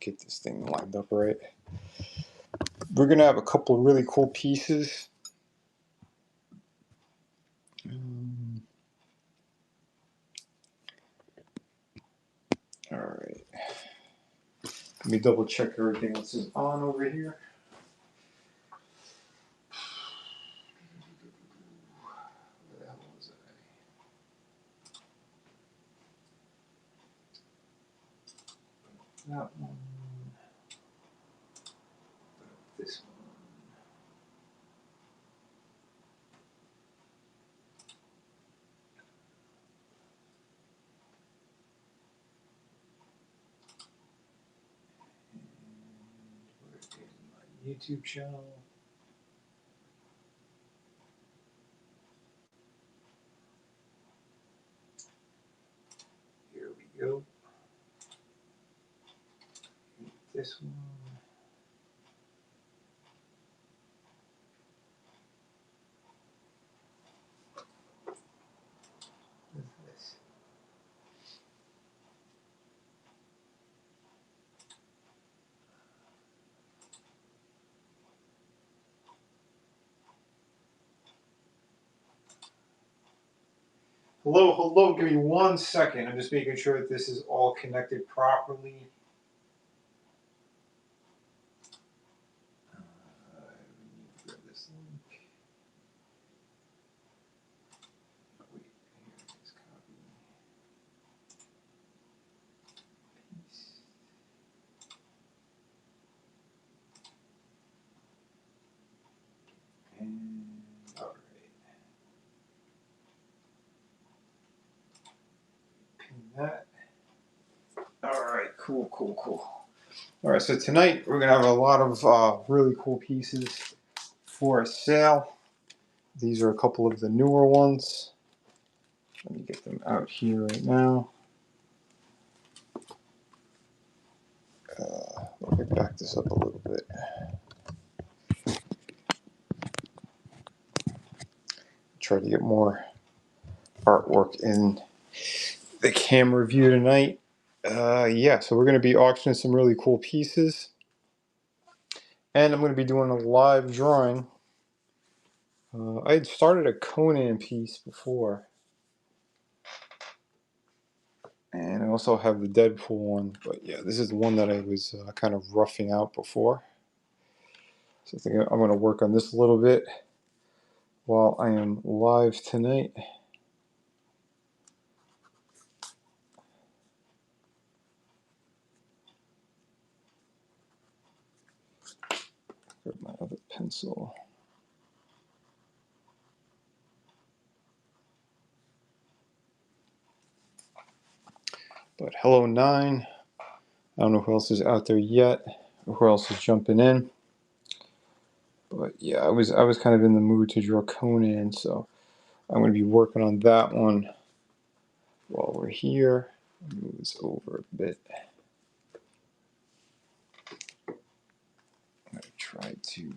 get this thing lined up right. We're gonna have a couple of really cool pieces. All right. Let me double check everything else is on over here. Where the hell was I? That one. This one. YouTube channel. Here we go. This one. What is this? Hello, hello. Give me 1 second. I'm just making sure that this is all connected properly. Grab this link. Wait, here it is. Copy. Paste. And all right. Pin that. All right, cool. All right, so tonight we're gonna have a lot of really cool pieces for sale. These are a couple of the newer ones. Let me get them out here right now. Let me back this up a little bit. Try to get more artwork in the camera view tonight. Yeah, so we're going to be auctioning some really cool pieces. And I'm going to be doing a live drawing. I had started a Conan piece before. And I also have the Deadpool one. But yeah, this is the one that I was kind of roughing out before. So I think I'm going to work on this a little bit while I am live tonight. Grab my other pencil. But hello 9. I don't know who else is out there yet, or who else is jumping in. But yeah, I was kind of in the mood to draw Conan, so I'm going to be working on that one while we're here. Move this over a bit. I'm going to try to.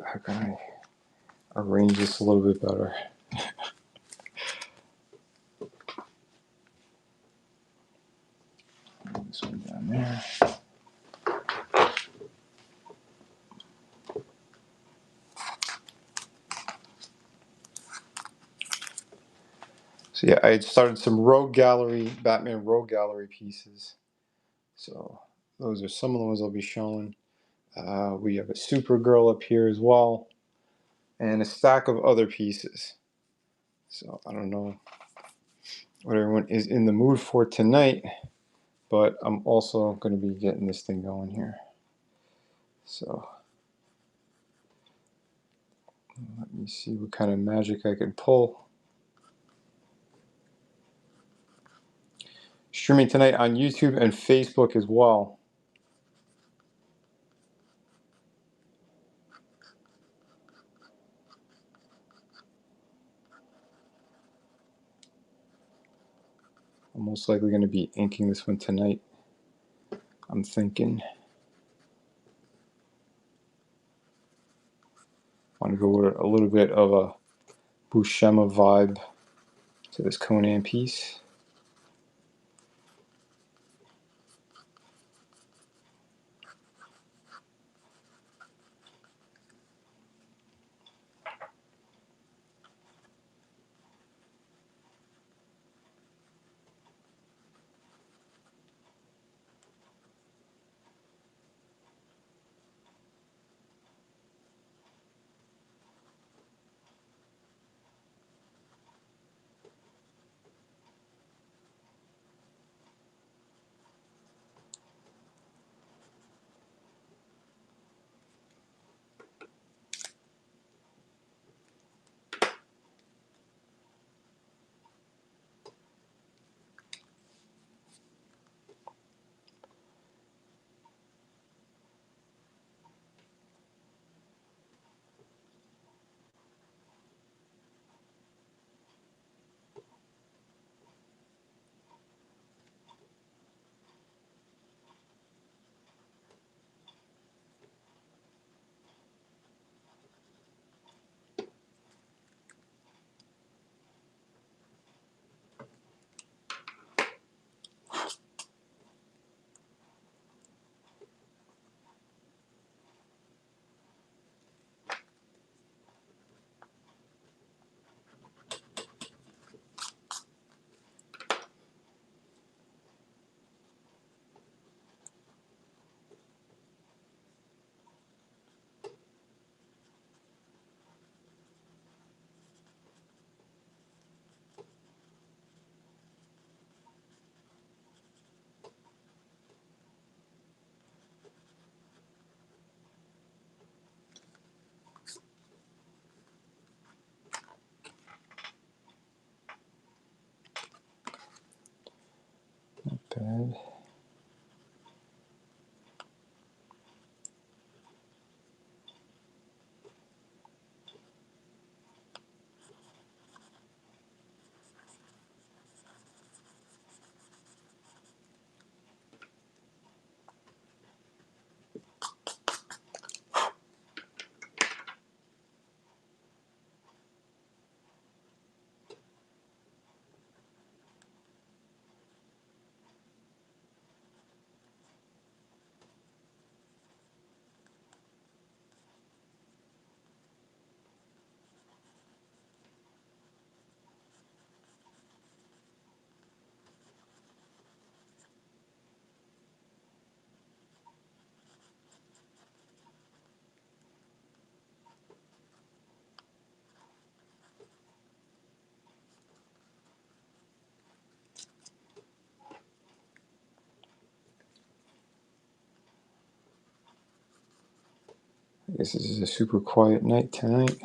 How can I arrange this a little bit better? Move this one down there. So yeah, I had started some Rogue Gallery, Batman Rogue Gallery pieces. So those are some of the ones I'll be showing. We have a Supergirl up here as well, and a stack of other pieces. So I don't know what everyone is in the mood for tonight, but I'm also going to be getting this thing going here. So let me see what kind of magic I can pull. Streaming tonight on YouTube and Facebook as well. I'm most likely going to be inking this one tonight, I'm thinking. I want to go with a little bit of a Buscema vibe to this Conan piece. I guess this is a super quiet night tonight.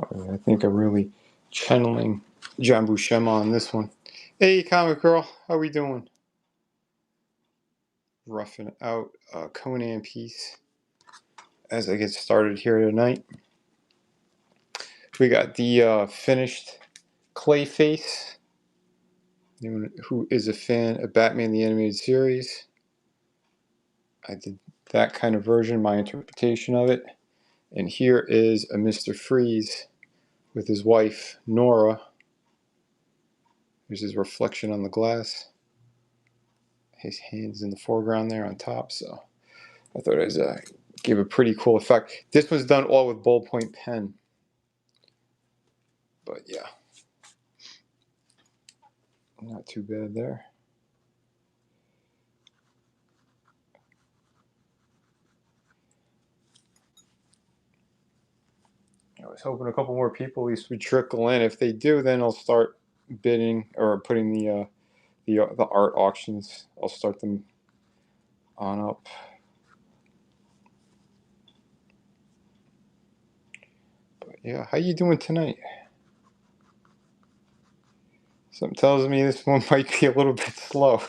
I think I'm really channeling John Buscema on this one. Hey, comic girl, how we doing? Roughing out a Conan piece as I get started here tonight. We got the finished Clayface, anyone who is a fan of Batman the Animated Series. I did that kind of version, my interpretation of it. And here is a Mr. Freeze with his wife, Nora. There's his reflection on the glass. His hands in the foreground there on top, so I thought it was gave a pretty cool effect. This was done all with ballpoint pen, but yeah, not too bad there. I was hoping a couple more people at least would trickle in. If they do, then I'll start bidding or putting the art auctions. I'll start them on up. But yeah, how you doing tonight? Something tells me this one might be a little bit slow.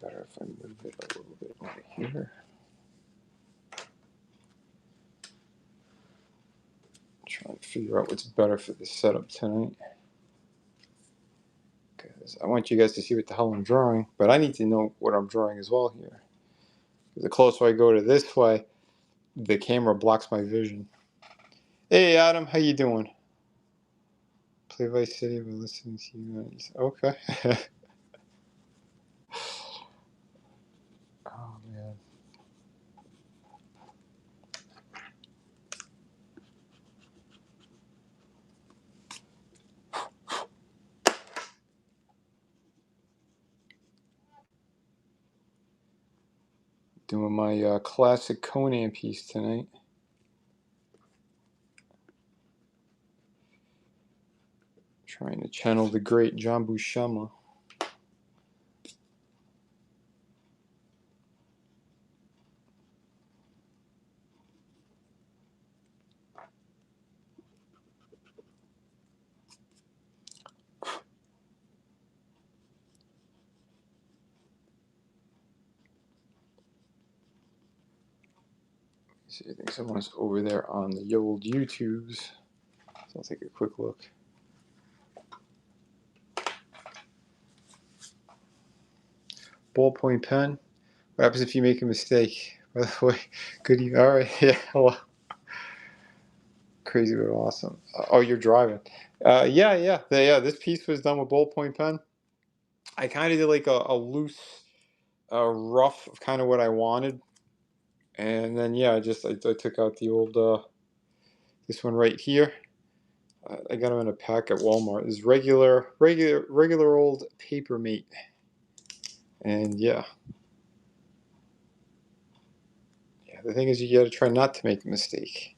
Better if I move it a little bit over here. Trying to figure out what's better for the setup tonight. Because I want you guys to see what the hell I'm drawing, but I need to know what I'm drawing as well here. The closer I go to this way, the camera blocks my vision. Hey Adam, how you doing? Play Vice City by listening to you guys. Okay. Oh man. Doing my classic Conan piece tonight. Trying to channel the great John Buscema. See, I think someone's over there on the old YouTubes. So I'll take a quick look. Ballpoint pen. What happens if you make a mistake? By the way, good evening. All right, yeah, well, crazy but awesome. Oh, you're driving. Yeah. This piece was done with ballpoint pen. I kind of did like a loose, rough of kind of what I wanted, and then yeah, I took out the old this one right here. I got them in a pack at Walmart. This regular old paper mate, and yeah. The thing is, you got to try not to make a mistake.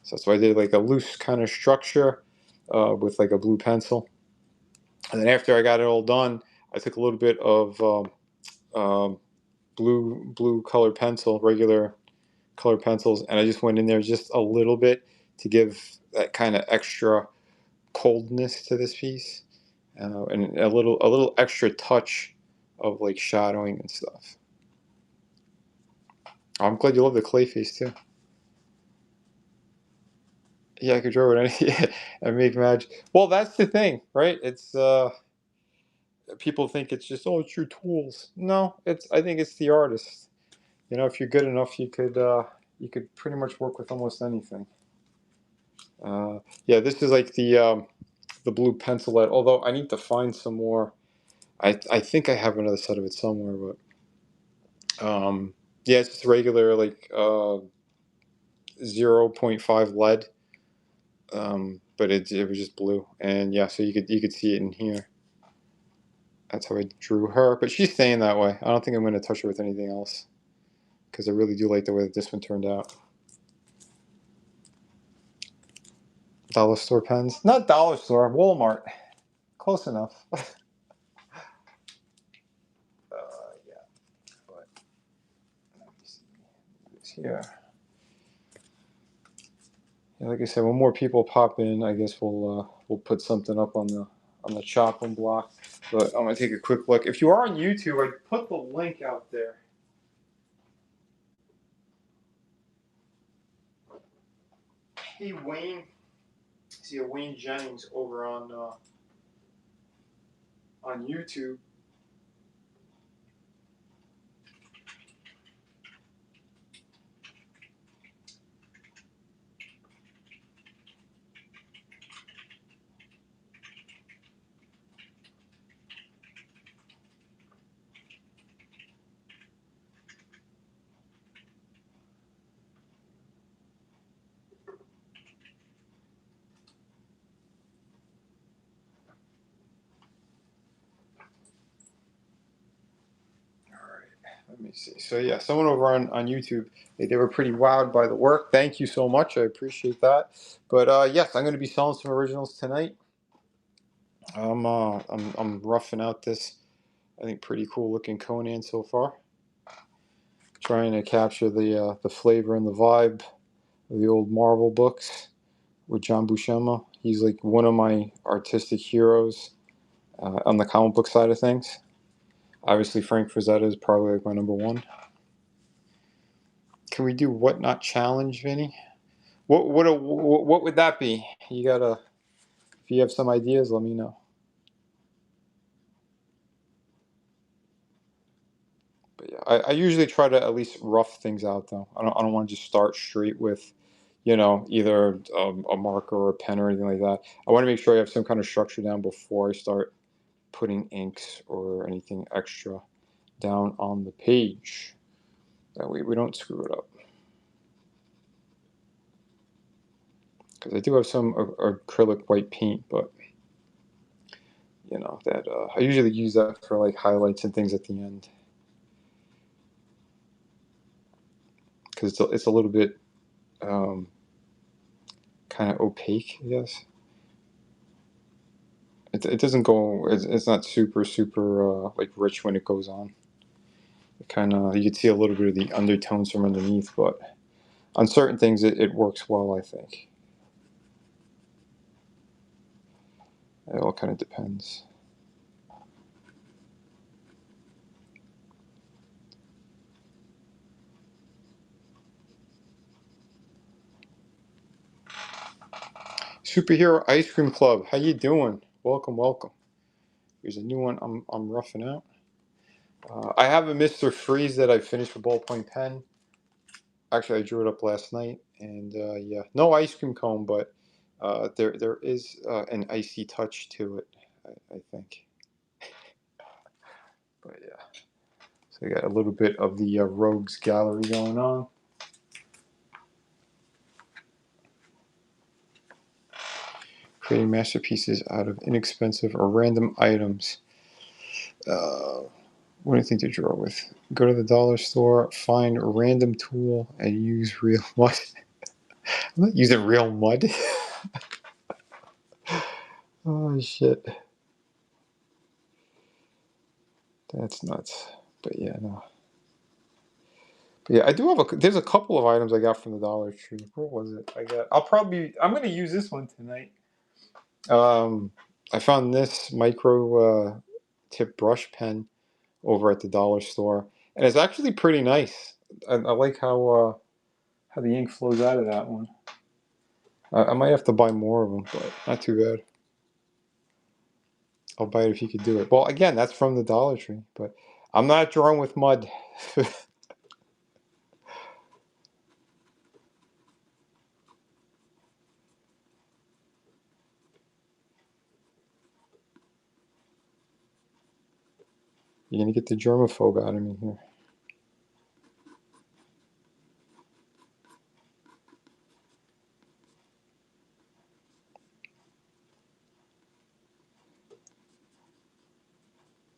So that's why I did like a loose kind of structure with like a blue pencil. And then after I got it all done, I took a little bit of blue colored pencil, regular colored pencils, and I just went in there just a little bit to give that kind of extra coldness to this piece, and a little extra touch of like shadowing and stuff. I'm glad you love the clay face too. Yeah, I could draw it any and make magic. Well, that's the thing, right? It's people think it's just, oh, it's your tools. No, it's I think it's the artist. If you're good enough, you could pretty much work with almost anything. Yeah, this is like the blue pencil lead. Although I need to find some more. I think I have another set of it somewhere, but yeah, it's just regular like 0.5 lead. But it was just blue, and yeah, so you could see it in here. That's how I drew her, but she's staying that way. I don't think I'm going to touch her with anything else because I really do like the way that this one turned out. Dollar store pens, not dollar store, Walmart, close enough. Yeah, but let me see this here. Yeah, like I said, when more people pop in, I guess we'll put something up on the chopping block. But I'm gonna take a quick look. If you are on YouTube, I put the link out there. Hey Wayne, see a Wayne Jennings over on YouTube. Let me see. So yeah, someone over on YouTube, they were pretty wowed by the work. Thank you so much. I appreciate that. But yes, I'm going to be selling some originals tonight. I'm roughing out this, I think, pretty cool looking Conan so far. Trying to capture the flavor and the vibe of the old Marvel books with John Buscema. He's like one of my artistic heroes on the comic book side of things. Obviously, Frank Frazetta is probably like my number one. Can we do what not challenge, Vinny? What would that be? You gotta, if you have some ideas, let me know. But yeah, I usually try to at least rough things out though. I don't want to just start straight with, either a marker or a pen or anything like that. I want to make sure I have some kind of structure down before I start putting inks or anything extra down on the page. That way we don't screw it up. Because I do have some acrylic white paint, but that I usually use that for like highlights and things at the end. Because it's a little bit kind of opaque, I guess. It doesn't go. It's not super like rich when it goes on. It kind of you can see a little bit of the undertones from underneath, but on certain things it works well. I think it all kind of depends. Superhero Ice Cream Club. How you doing? Welcome, welcome. Here's a new one. I'm roughing out. I have a Mr. Freeze that I finished with ballpoint pen. Actually, I drew it up last night, and yeah, no ice cream cone, but there is an icy touch to it, I think. But yeah, so I got a little bit of the Rogues Gallery going on. Creating masterpieces out of inexpensive or random items. What do you think to draw with? Go to the dollar store, find a random tool, and use real mud. I'm not using real mud. Oh shit, that's nuts. But yeah, no. But yeah, I do have a. There's a couple of items I got from the Dollar Tree. What was it? I'm gonna use this one tonight. I found this micro tip brush pen over at the dollar store, and it's actually pretty nice. I like how the ink flows out of that one. I might have to buy more of them, but not too bad. I'll buy it if you could do it. Well, again, that's from the Dollar Tree, but I'm not drawing with mud. You're gonna get the germaphobe out of me here.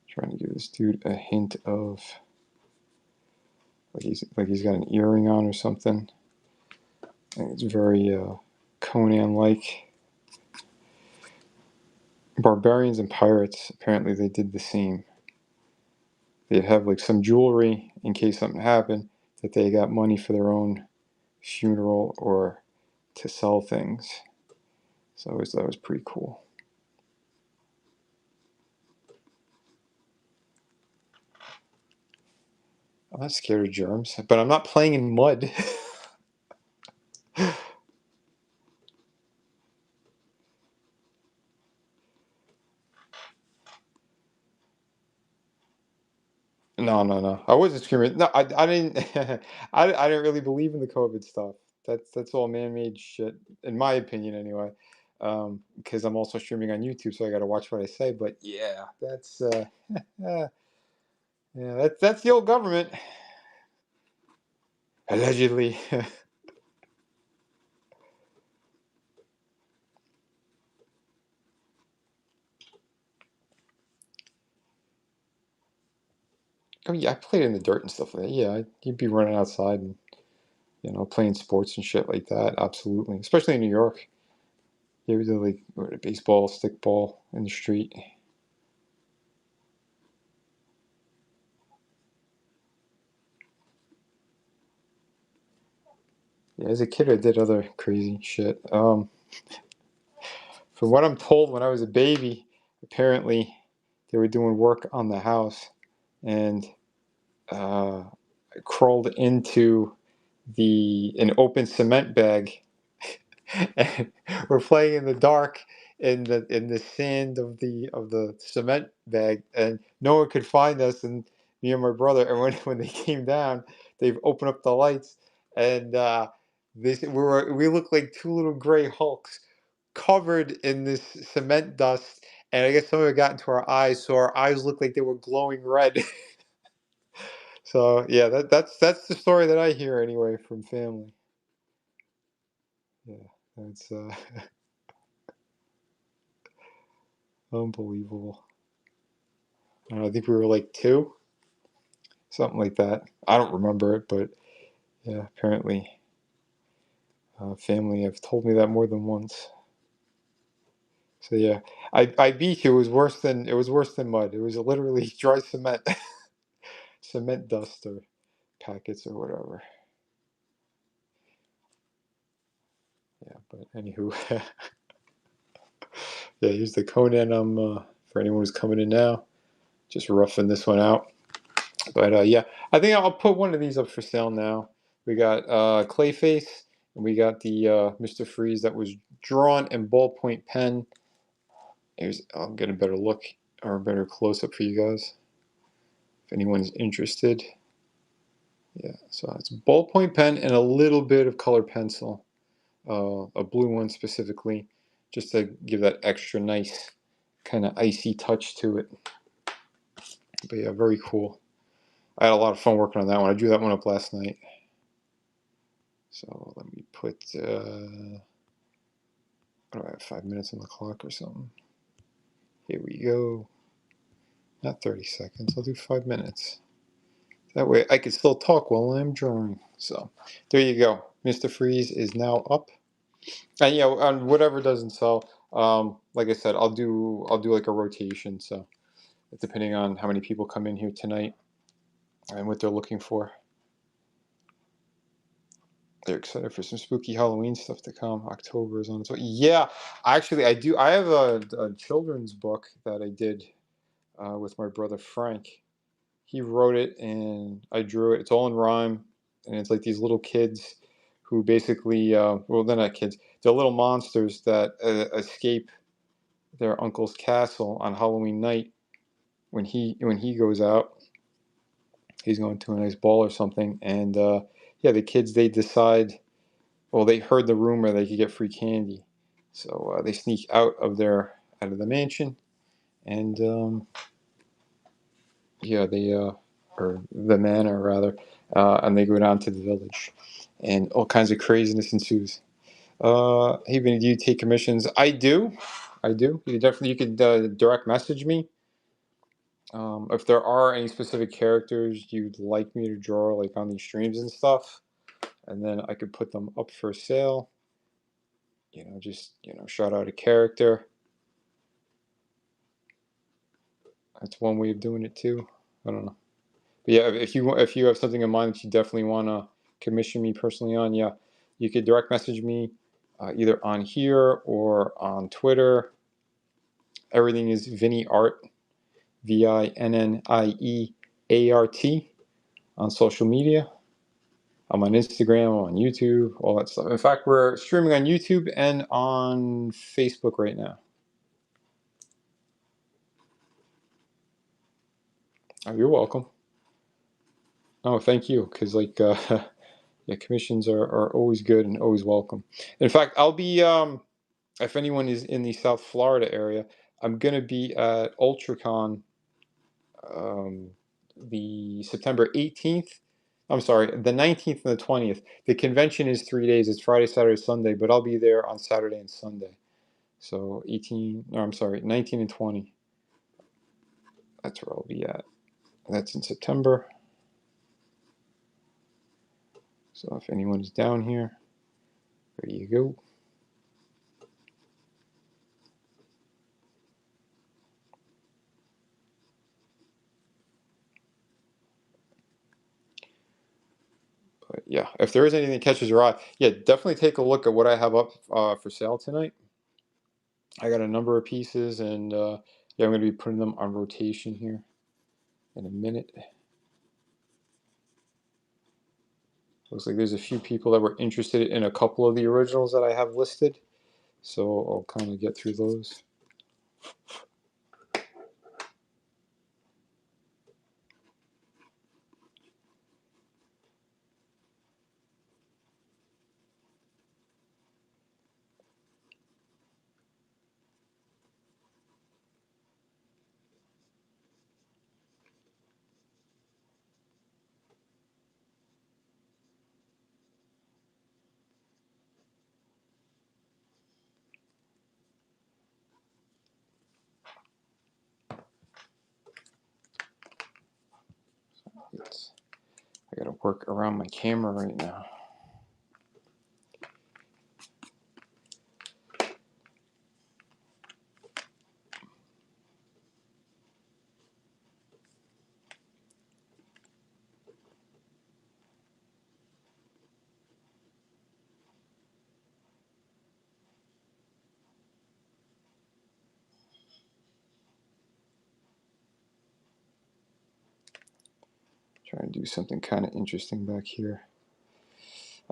Trying to give this dude a hint of like he's got an earring on or something. And it's very Conan-like. Barbarians and pirates, apparently they did the same. They'd have like some jewelry in case something happened, that they got money for their own funeral or to sell things. So I always thought it was pretty cool. I'm not scared of germs, but I'm not playing in mud. No. I wasn't screaming. No, I didn't. I didn't really believe in the COVID stuff. That's all man-made shit, in my opinion, anyway. Because I'm also streaming on YouTube, so I got to watch what I say. But yeah, that's yeah, that's the old government, allegedly. Oh yeah, I played in the dirt and stuff like that. Yeah, you'd be running outside and playing sports and shit like that. Absolutely, especially in New York. They would do like baseball, stickball in the street. Yeah, as a kid, I did other crazy shit. From what I'm told, when I was a baby, apparently they were doing work on the house, and I crawled into an open cement bag, and we're playing in the dark in the sand of the cement bag, and no one could find us, and me and my brother. And when they came down, they've opened up the lights, and we looked like two little gray hulks covered in this cement dust, and I guess some of it got into our eyes, so our eyes looked like they were glowing red. So yeah, that's the story that I hear anyway from family. Yeah, that's unbelievable. I don't know, I think we were like two, something like that. I don't remember it, but yeah, apparently family have told me that more than once. So yeah, I beat you. It was worse than mud. It was literally dry cement, cement dust or packets or whatever. Yeah, but anywho, yeah, here's the Conan. For anyone who's coming in now, just roughing this one out. But yeah, I think I'll put one of these up for sale now. We got Clayface And we got the Mr. Freeze that was drawn in ballpoint pen. Here's, I'll get a better look or a better close up for you guys if anyone's interested. Yeah, so it's ballpoint pen and a little bit of color pencil, a blue one specifically, just to give that extra nice kind of icy touch to it. But yeah, very cool. I had a lot of fun working on that one. I drew that one up last night. So let me put, what do I have, 5 minutes on the clock or something? Here we go. Not 30 seconds, I'll do 5 minutes. That way I can still talk while I'm drawing. So there you go. Mr. Freeze is now up. And yeah, on whatever doesn't sell, like I said, I'll do like a rotation. So depending on how many people come in here tonight and what they're looking for. They're excited for some spooky Halloween stuff to come. October is on its way. Yeah, actually, I do. I have a children's book that I did with my brother Frank. He wrote it and I drew it. It's all in rhyme, and it's like these little kids who basically, well, they're not kids. They're little monsters that escape their uncle's castle on Halloween night when he goes out. He's going to a nice ball or something, and yeah, the kids they decide. Well, they heard the rumor they could get free candy, so they sneak out of the mansion, and yeah, they or the manor rather, and they go down to the village, and all kinds of craziness ensues. Hey, Vinny, do you take commissions? I do, I do. You could direct message me. If there are any specific characters you'd like me to draw, like on these streams and stuff, and then I could put them up for sale. Just shout out a character. That's one way of doing it too. I don't know. But yeah, if you have something in mind that you definitely want to commission me personally on, yeah, you could direct message me either on here or on Twitter. Everything is Vinny Art, VINNIEART on social media. I'm on Instagram, I'm on YouTube, all that stuff. In fact, we're streaming on YouTube and on Facebook right now. Oh, you're welcome. Oh, thank you. Because yeah, commissions are always good and always welcome. In fact, I'll be if anyone is in the South Florida area, I'm gonna be at UltraCon um, the September 18th. I'm sorry, the 19th and the 20th. The convention is 3 days. It's Friday, Saturday, Sunday, but I'll be there on Saturday and Sunday. So 18, no, I'm sorry, 19 and 20. That's where I'll be at. That's in September. So if anyone's down here, there you go. But yeah, if there is anything that catches your eye, yeah, definitely take a look at what I have up for sale tonight. I got a number of pieces, and yeah, I'm going to be putting them on rotation here in a minute. Looks like there's a few people that were interested in a couple of the originals that I have listed, so I'll kind of get through those. I got to work around my camera right now. Trying to do something kind of interesting back here.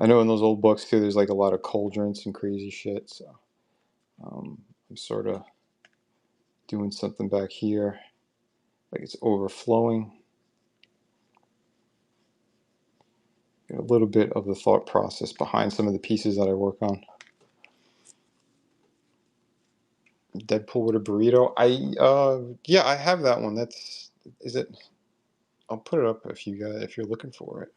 I know in those old books too, there's like a lot of cauldrons and crazy shit. So I'm sort of doing something back here, like it's overflowing. Get a little bit of the thought process behind some of the pieces that I work on. Deadpool with a burrito. Yeah, I have that one. Is it? I'll put it up if you're looking for it.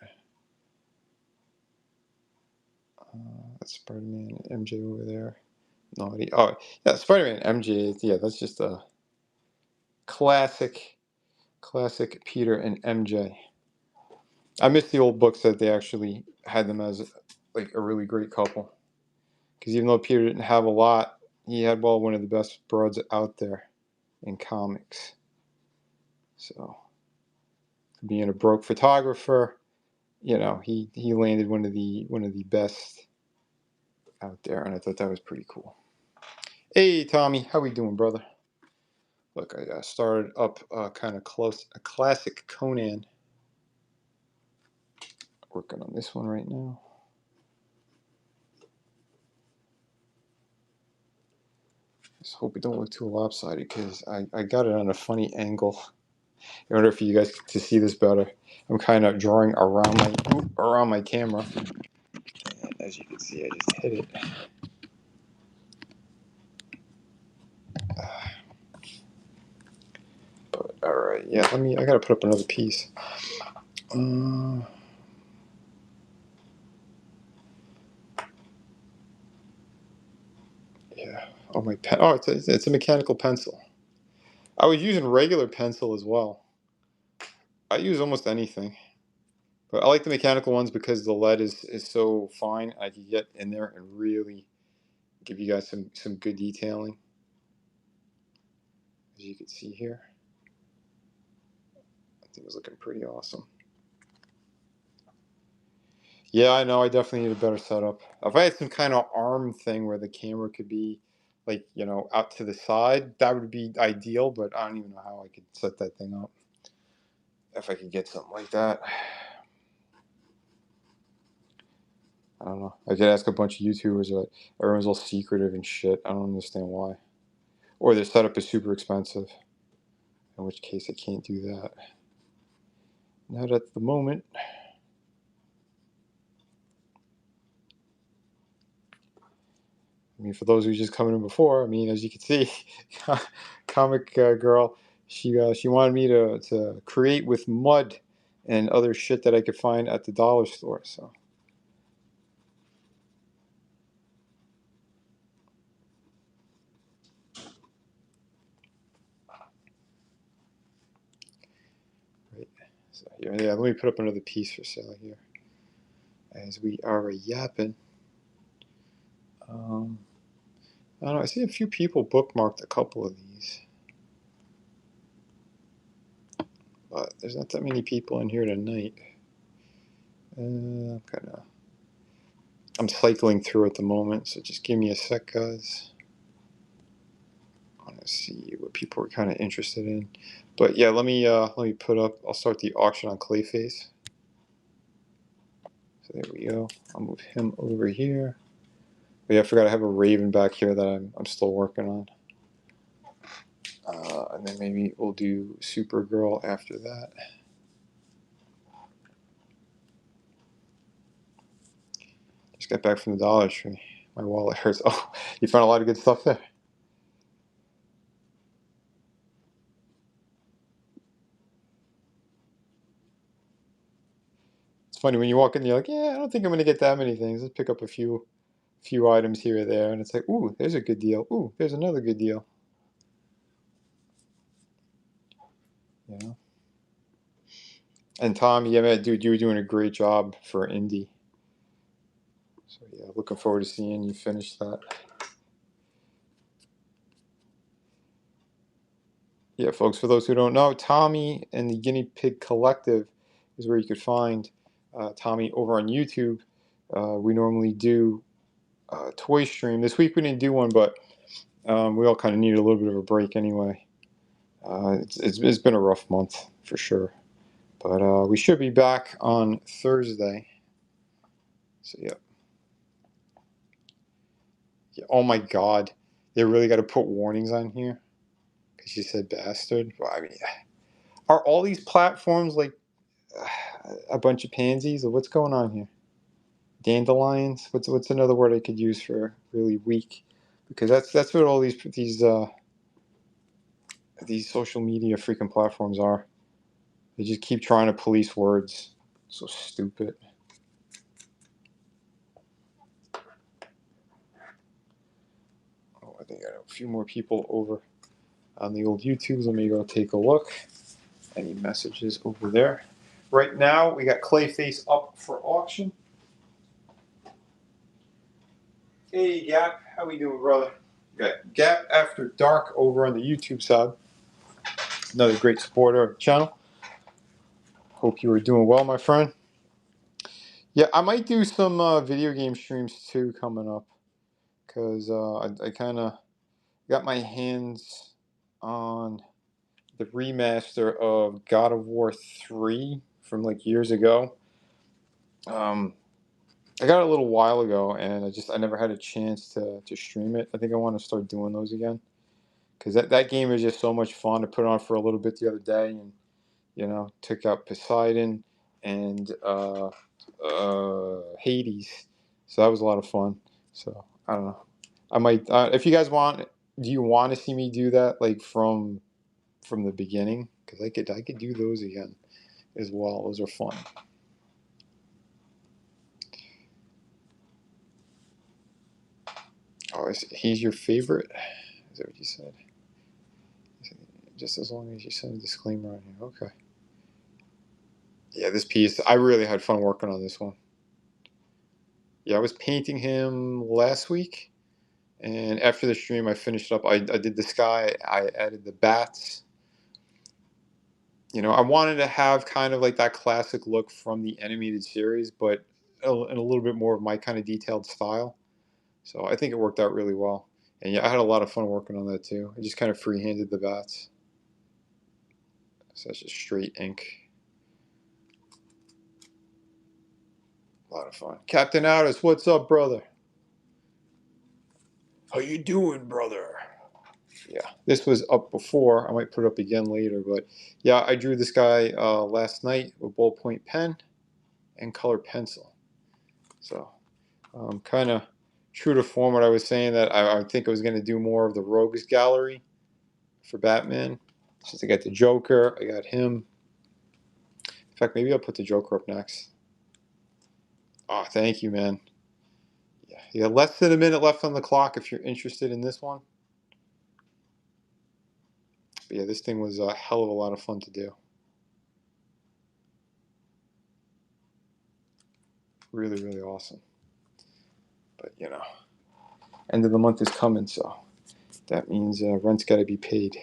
That's Spider-Man MJ over there. Naughty. Oh, yeah, Spider-Man MJ. Yeah, that's just a classic Peter and MJ. I miss the old books that they actually had them as like a really great couple. Because even though Peter didn't have a lot, he had one of the best broads out there in comics. So being a broke photographer, he landed one of the best out there, and I thought that was pretty cool. Hey Tommy, how we doing, brother? Look, I started up kind of close a classic Conan. Working on this one right now. Just hope it don't look too lopsided because I got it on a funny angle. In order for you guys to see this better, I'm kind of drawing around my camera, and as you can see, I just hit it. But all right, yeah. I gotta put up another piece. Yeah. Oh, my pen. Oh, it's a mechanical pencil. I was using regular pencil as well. I use almost anything, but I like the mechanical ones because the lead is so fine. I can get in there and really give you guys some good detailing, as you can see here. I think it's looking pretty awesome. Yeah, I know. I definitely need a better setup. If I had some kind of arm thing where the camera could be, like, out to the side, that would be ideal. But I don't even know how I could set that thing up. If I could get something like that. I don't know. I could ask a bunch of YouTubers, but everyone's all secretive and shit. I don't understand why. Or their setup is super expensive. In which case, I can't do that. Not at the moment. I mean, for those who just coming in before, I mean, as you can see, Comic Girl, she wanted me to create with mud and other shit that I could find at the dollar store. So. Right. So yeah, let me put up another piece for sale here. As we are yapping. I don't know. I see a few people bookmarked a couple of these. But there's not that many people in here tonight. I'm cycling through at the moment, so just give me a sec, guys. I want to see what people are kind of interested in. But yeah, let me put up. I'll start the auction on Clayface. So there we go. I'll move him over here. But yeah, I forgot I have a Raven back here that I'm still working on. And then maybe we'll do Supergirl after that. Just got back from the Dollar Tree. My wallet hurts. Oh, you found a lot of good stuff there. It's funny when you walk in, you're like, yeah, I don't think I'm gonna get that many things. Let's pick up a few items here or there, and it's like, ooh, there's a good deal. Ooh, there's another good deal. You know. And Tom, yeah, man, dude, you were doing a great job for indie. So yeah, looking forward to seeing you finish that. Yeah, folks, for those who don't know, Tommy and the Guinea Pig Collective is where you could find Tommy over on YouTube. We normally do toy stream. This week we didn't do one, but we all kind of needed a little bit of a break anyway. It's been a rough month for sure. But we should be back on Thursday. So yeah. Yeah. Oh my God, they really got to put warnings on here because she said bastard. Well, I mean, are all these platforms like a bunch of pansies, or what's going on here? Dandelions. What's another word I could use for really weak? Because that's what all these social media freaking platforms are. They just keep trying to police words. So stupid. Oh, I think I got a few more people over on the old YouTubes. Let me go take a look. Any messages over there? Right now, we got Clayface up for auction. Hey, Gap. How we doing, brother? We got Gap After Dark over on the YouTube side. Another great supporter of the channel. Hope you are doing well, my friend. Yeah, I might do some video game streams too coming up because I kind of got my hands on the remaster of God of War 3 from like years ago. I got it a little while ago, and I never had a chance to stream it. I think I want to start doing those again because that game is just so much fun. I put it on for a little bit the other day, and took out Poseidon and Hades, so that was a lot of fun. So I don't know. I might if you guys want. Do you want to see me do that like from the beginning? Because I could do those again as well. Those are fun. Oh, he's your favorite? Is that what you said? Just as long as you send a disclaimer on here. Okay. Yeah, this piece, I really had fun working on this one. Yeah, I was painting him last week, and after the stream, I finished up. I did the sky, I added the bats. I wanted to have kind of like that classic look from the animated series, but in a little bit more of my kind of detailed style. So I think it worked out really well. And yeah, I had a lot of fun working on that too. I just kind of freehanded the bats. So that's just straight ink. A lot of fun. Captain Outis, what's up, brother? How you doing, brother? Yeah, this was up before. I might put it up again later, but yeah, I drew this guy last night with ballpoint pen and colored pencil. So kind of true to form what I was saying, that I think I was going to do more of the Rogues Gallery for Batman. Since I got the Joker, I got him. In fact, maybe I'll put the Joker up next. Oh, thank you, man. Yeah, you got less than a minute left on the clock if you're interested in this one. But yeah, this thing was a hell of a lot of fun to do. Really, really awesome. But end of the month is coming, so that means rent's got to be paid.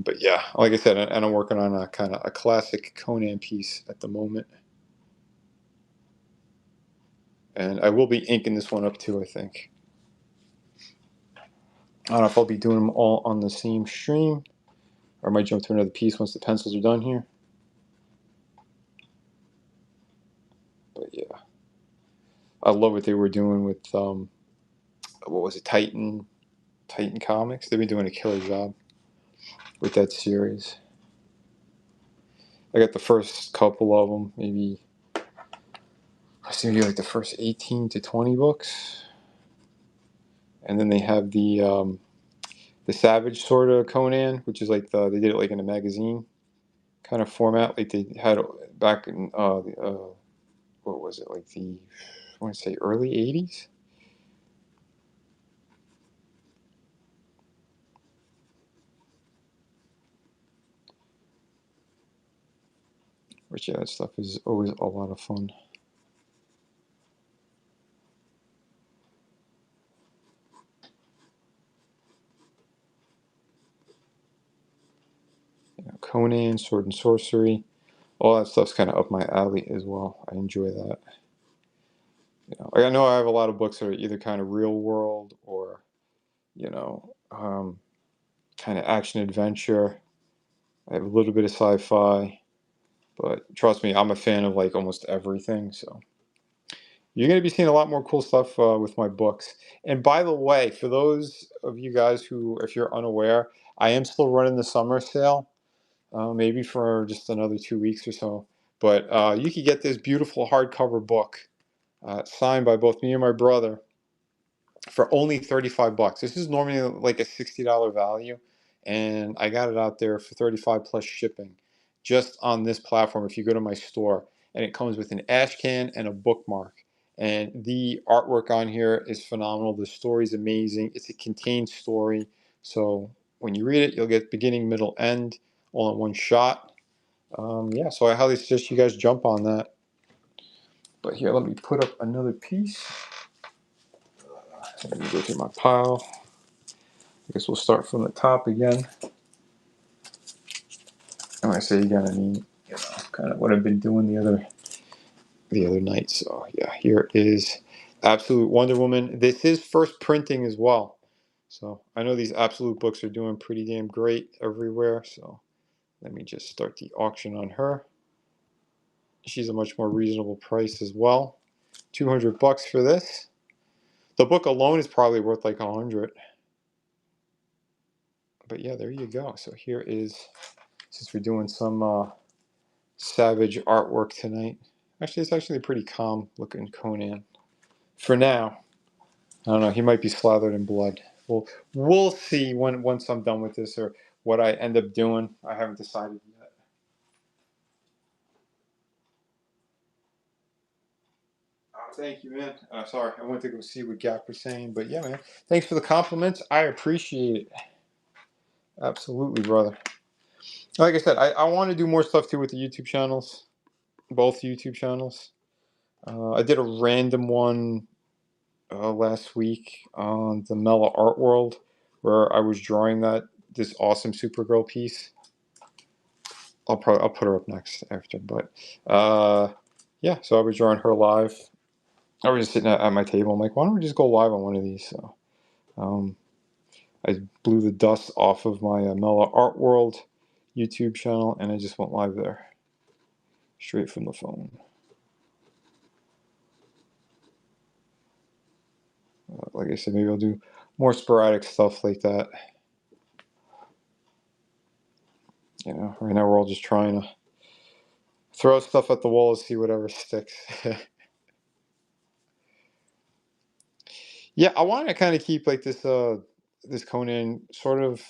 But yeah, like I said, and I'm working on a kind of a classic Conan piece at the moment. And I will be inking this one up too, I think. I don't know if I'll be doing them all on the same stream, or I might jump to another piece once the pencils are done here. But yeah, I love what they were doing with what was it, Titan Comics. They've been doing a killer job with that series. I got the first couple of them, maybe I think like the first 18 to 20 books, and then they have the Savage sort of Conan, which is like they did it like in a magazine kind of format, like they had back in what was it, like I want to say early 80s. Which yeah, that stuff is always a lot of fun. Conan, Sword and Sorcery, all that stuff's kind of up my alley as well. I enjoy that. I know I have a lot of books that are either kind of real world or kind of action adventure. I have a little bit of sci-fi, But trust me, I'm a fan of like almost everything. So you're going to be seeing a lot more cool stuff with my books. And by the way, for those of you guys who, if you're unaware, I am still running the summer sale, maybe for just another 2 weeks or so. But you can get this beautiful hardcover book signed by both me and my brother for only 35 bucks. This is normally like a $60 value, and I got it out there for 35 plus shipping just on this platform if you go to my store. And it comes with an ash can and a bookmark. And the artwork on here is phenomenal. The story's amazing. It's a contained story. So when you read it, you'll get beginning, middle, end all in one shot. Yeah, so I highly suggest you guys jump on that. But here, let me put up another piece. Let me go through my pile. I guess we'll start from the top again. And when I say again, I mean, kind of what I've been doing the other night. So yeah, here is Absolute Wonder Woman. This is first printing as well. So I know these Absolute books are doing pretty damn great everywhere. So let me just start the auction on her. She's a much more reasonable price as well. 200 bucks for this. The book alone is probably worth like 100. But yeah, there you go. So here is, since we're doing some Savage artwork tonight. Actually, it's actually a pretty calm looking Conan. For now. I don't know, he might be slathered in blood. We'll see once I'm done with this or what I end up doing. I haven't decided yet. Thank you, man. Sorry, I went to go see what Gap was saying, but yeah, man. Thanks for the compliments. I appreciate it. Absolutely, brother. Like I said, I want to do more stuff too with the YouTube channels, both YouTube channels. I did a random one last week on the Mela Art World, where I was drawing this awesome Supergirl piece. I'll put her up next after, but yeah. So I was drawing her live. I was just sitting at my table. I'm like, why don't we just go live on one of these? So I blew the dust off of my Mela Art World YouTube channel, and I just went live there, straight from the phone. Like I said, maybe I'll do more sporadic stuff like that. You know, right now we're all just trying to throw stuff at the wall and see whatever sticks. Yeah, I want to kind of keep like this Conan sort of,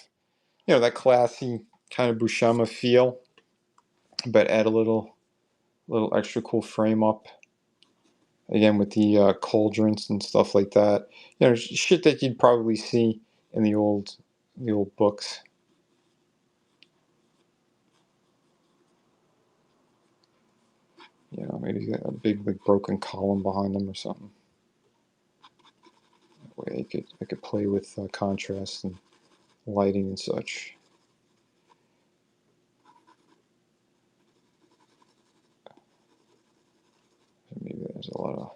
that classy kind of Buscema feel, but add a little extra cool frame up. Again with the cauldrons and stuff like that. Shit that you'd probably see in the old books. Maybe a big like broken column behind them or something. That way I could play with contrast and lighting and such. Maybe there's a lot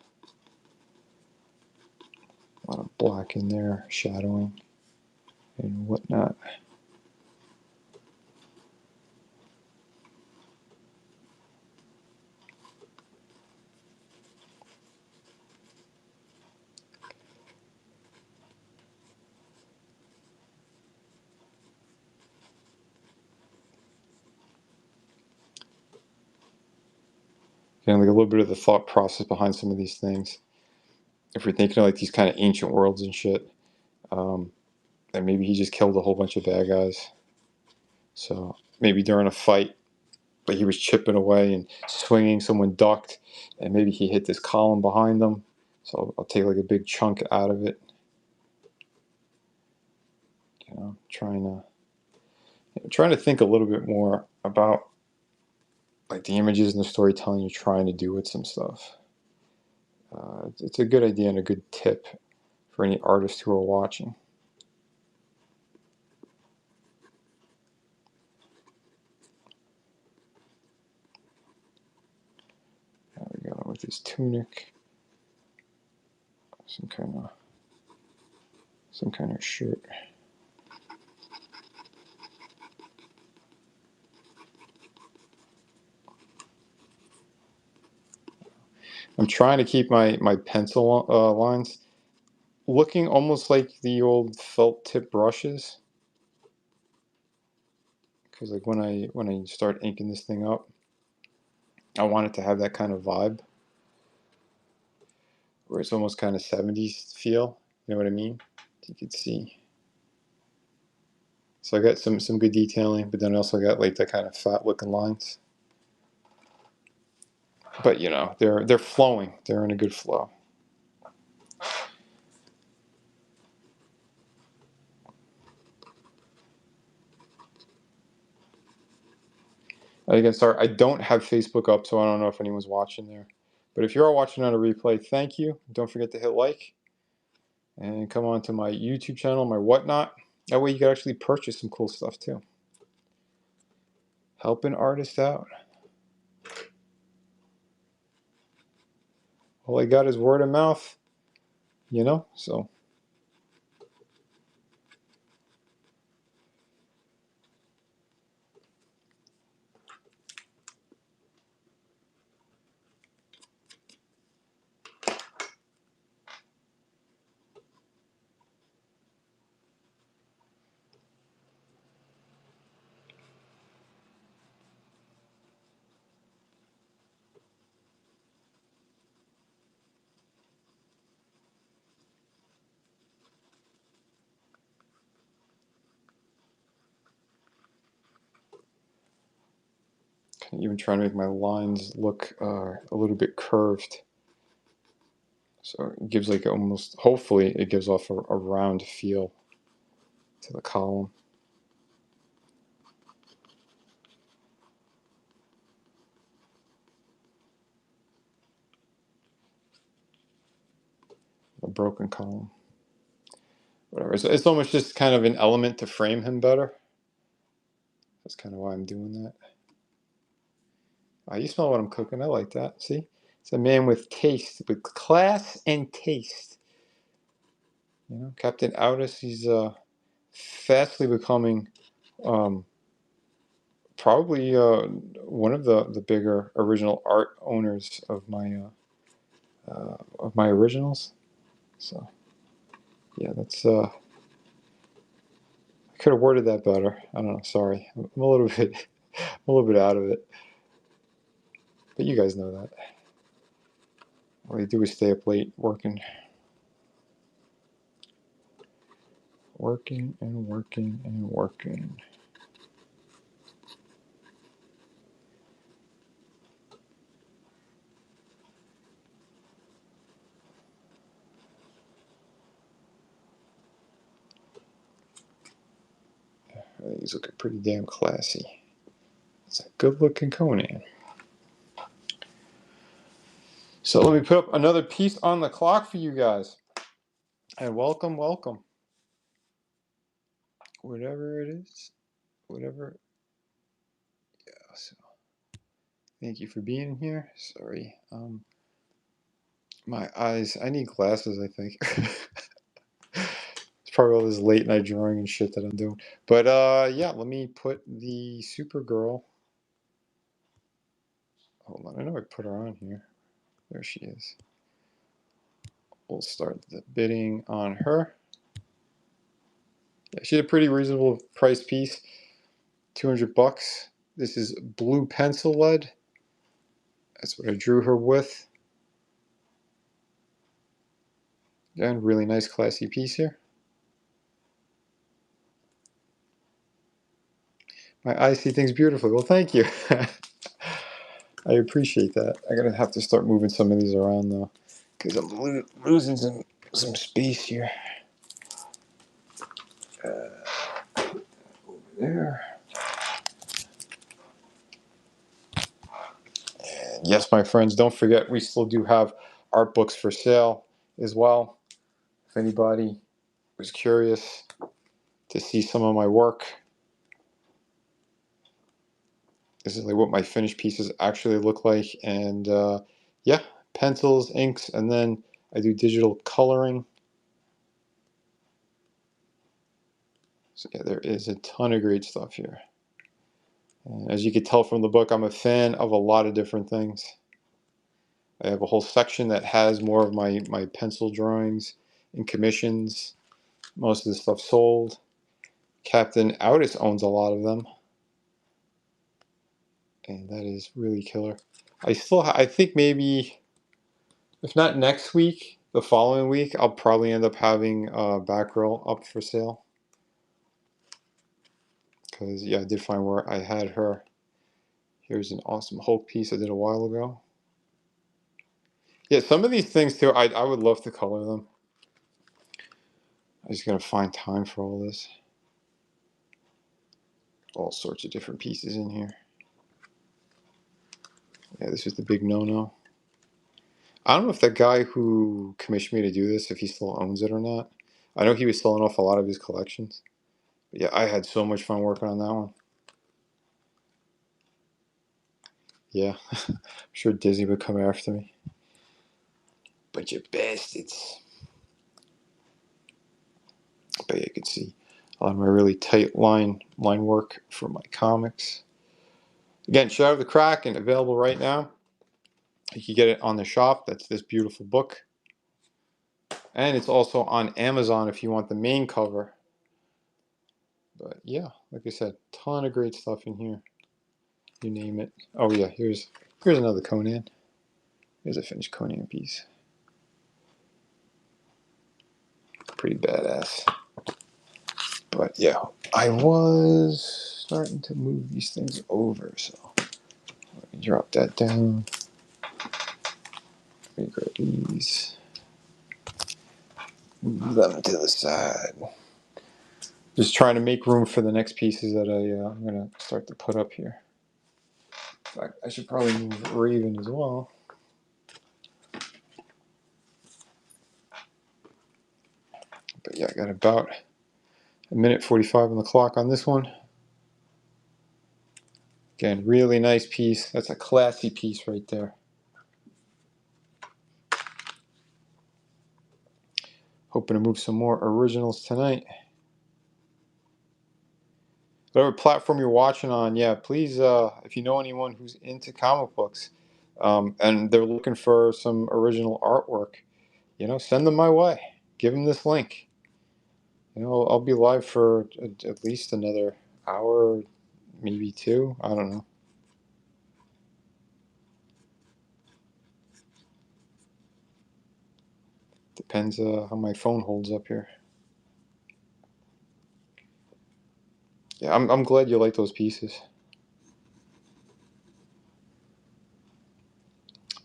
of black in there, shadowing and whatnot. Like a little bit of the thought process behind some of these things. If we're thinking of like these kind of ancient worlds and shit, and maybe he just killed a whole bunch of bad guys. So maybe during a fight, like he was chipping away and swinging, someone ducked, and maybe he hit this column behind them. So I'll take like a big chunk out of it. Trying to think a little bit more about like the images and the storytelling you're trying to do with some stuff. It's a good idea and a good tip for any artists who are watching. There we go with his tunic, some kind of shirt. I'm trying to keep my pencil lines looking almost like the old felt tip brushes, because like when I start inking this thing up, I want it to have that kind of vibe where it's almost kind of 70s feel. You know what I mean? You could see. So I got some good detailing, but then I also got like that kind of fat looking lines. But you know, they're flowing. They're in a good flow. Again, sorry, I don't have Facebook up, so I don't know if anyone's watching there. But if you are watching on a replay, thank you. Don't forget to hit like and come on to my YouTube channel, my whatnot. That way you can actually purchase some cool stuff too. Help an artist out. All I got is word of mouth, you know, so. Even trying to make my lines look a little bit curved. So it gives like almost, hopefully it gives off a round feel to the column. A broken column. Whatever. It's almost just kind of an element to frame him better. That's kind of why I'm doing that. You smell what I'm cooking. I like that. See? It's a man with taste, with class and taste. You know, Captain Outis, he's fastly becoming probably one of the bigger original art owners of my originals. So yeah, that's I could have worded that better. I don't know. Sorry, I'm a little bit out of it. But you guys know that. All I do is stay up late working. Working and working and working. He's looking pretty damn classy. It's a good looking Conan. So let me put up another piece on the clock for you guys. And welcome, welcome. Whatever it is. Whatever. Yeah, so thank you for being here. Sorry. My eyes, I need glasses, I think. It's probably all this late night drawing and shit that I'm doing. But yeah, let me put the Supergirl. Hold on, I know I put her on here. There she is. We'll start the bidding on her. Yeah, she's a pretty reasonable price piece. 200 bucks. This is blue pencil lead. That's what I drew her with. Again, really nice classy piece here. My eyes see things beautifully. Well, thank you. I appreciate that. I'm gonna have to start moving some of these around though, because I'm losing some space here. Over there. And yes, my friends, don't forget we still do have art books for sale as well. If anybody was curious to see some of my work, this is like what my finished pieces actually look like. And yeah, pencils, inks, and then I do digital coloring. So yeah, there is a ton of great stuff here. And as you can tell from the book, I'm a fan of a lot of different things. I have a whole section that has more of my pencil drawings and commissions. Most of the stuff sold. Captain Outis owns a lot of them, and that is really killer. I think maybe, if not next week, the following week, I'll probably end up having Batgirl up for sale. Because, yeah, I did find where I had her. Here's an awesome Hulk piece I did a while ago. Yeah, some of these things, too, I would love to color them. I just gotta find time for all this. All sorts of different pieces in here. Yeah, this is the big no-no. I don't know if that guy who commissioned me to do this, if he still owns it or not. I know he was selling off a lot of his collections. But yeah, I had so much fun working on that one. Yeah, I'm sure Disney would come after me. Bunch of bastards. But yeah, you can see a lot of my really tight line work for my comics. Again, Shadow of the Kraken available right now. You can get it on the shop. That's this beautiful book. And it's also on Amazon if you want the main cover. But yeah, like I said, ton of great stuff in here. You name it. Oh yeah, here's another Conan. Here's a finished Conan piece. Pretty badass. But yeah, I was starting to move these things over, so let me drop that down. Let me grab these. Move them to the side. Just trying to make room for the next pieces that I'm going to start to put up here. In fact, I should probably move Raven as well. But yeah, I got about a minute 45 on the clock on this one. Again, really nice piece. That's a classy piece right there. Hoping to move some more originals tonight. Whatever platform you're watching on, yeah, please, if you know anyone who's into comic books and they're looking for some original artwork, send them my way. Give them this link. I'll be live for at least another hour, maybe two. I don't know. Depends how my phone holds up here. Yeah, I'm glad you like those pieces.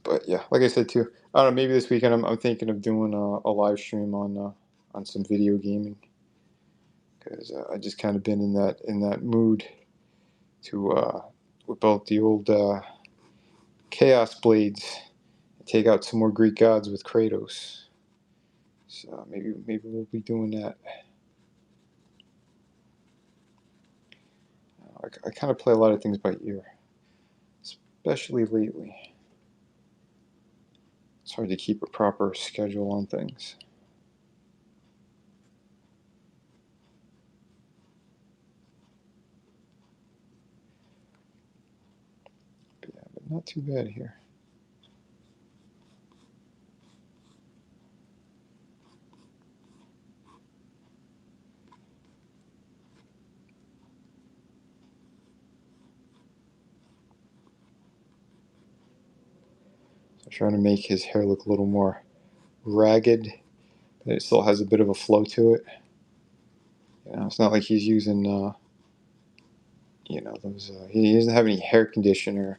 But yeah, like I said too, I don't know. Maybe this weekend I'm thinking of doing a live stream on some video gaming, because I just kind of been in that mood to whip out the old Chaos Blades and take out some more Greek gods with Kratos. So maybe we'll be doing that. I kind of play a lot of things by ear, especially lately. It's hard to keep a proper schedule on things. But yeah, but not too bad here. So I'm trying to make his hair look a little more ragged, but it still has a bit of a flow to it. It's not like he's using, those. He doesn't have any hair conditioner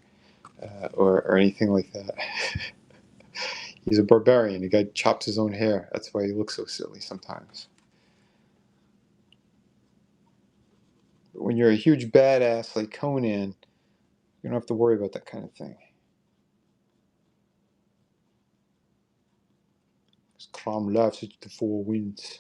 or anything like that. He's a barbarian. The guy chops his own hair. That's why he looks so silly sometimes. But when you're a huge badass like Conan, you don't have to worry about that kind of thing. Clown laughs at the four winds.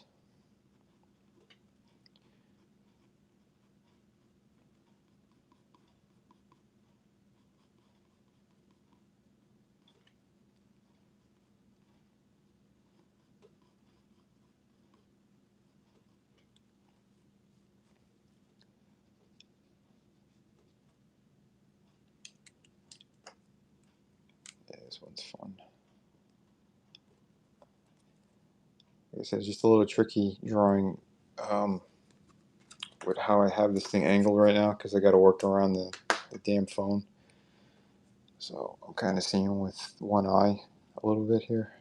this one's fun. Like I said, it's just a little tricky drawing with how I have this thing angled right now because I got to work around the damn phone. So I'm kind of seeing with one eye a little bit here.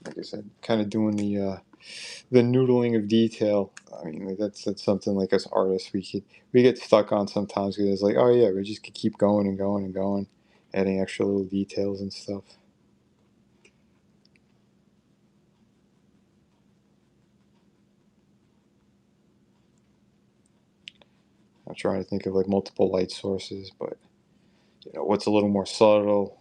Like I said, kind of doing the noodling of detail. I mean, that's something like us artists we get stuck on sometimes because it's like, oh yeah, we just could keep going and going and going, adding extra little details and stuff. I'm trying to think of like multiple light sources, but you know what's a little more subtle.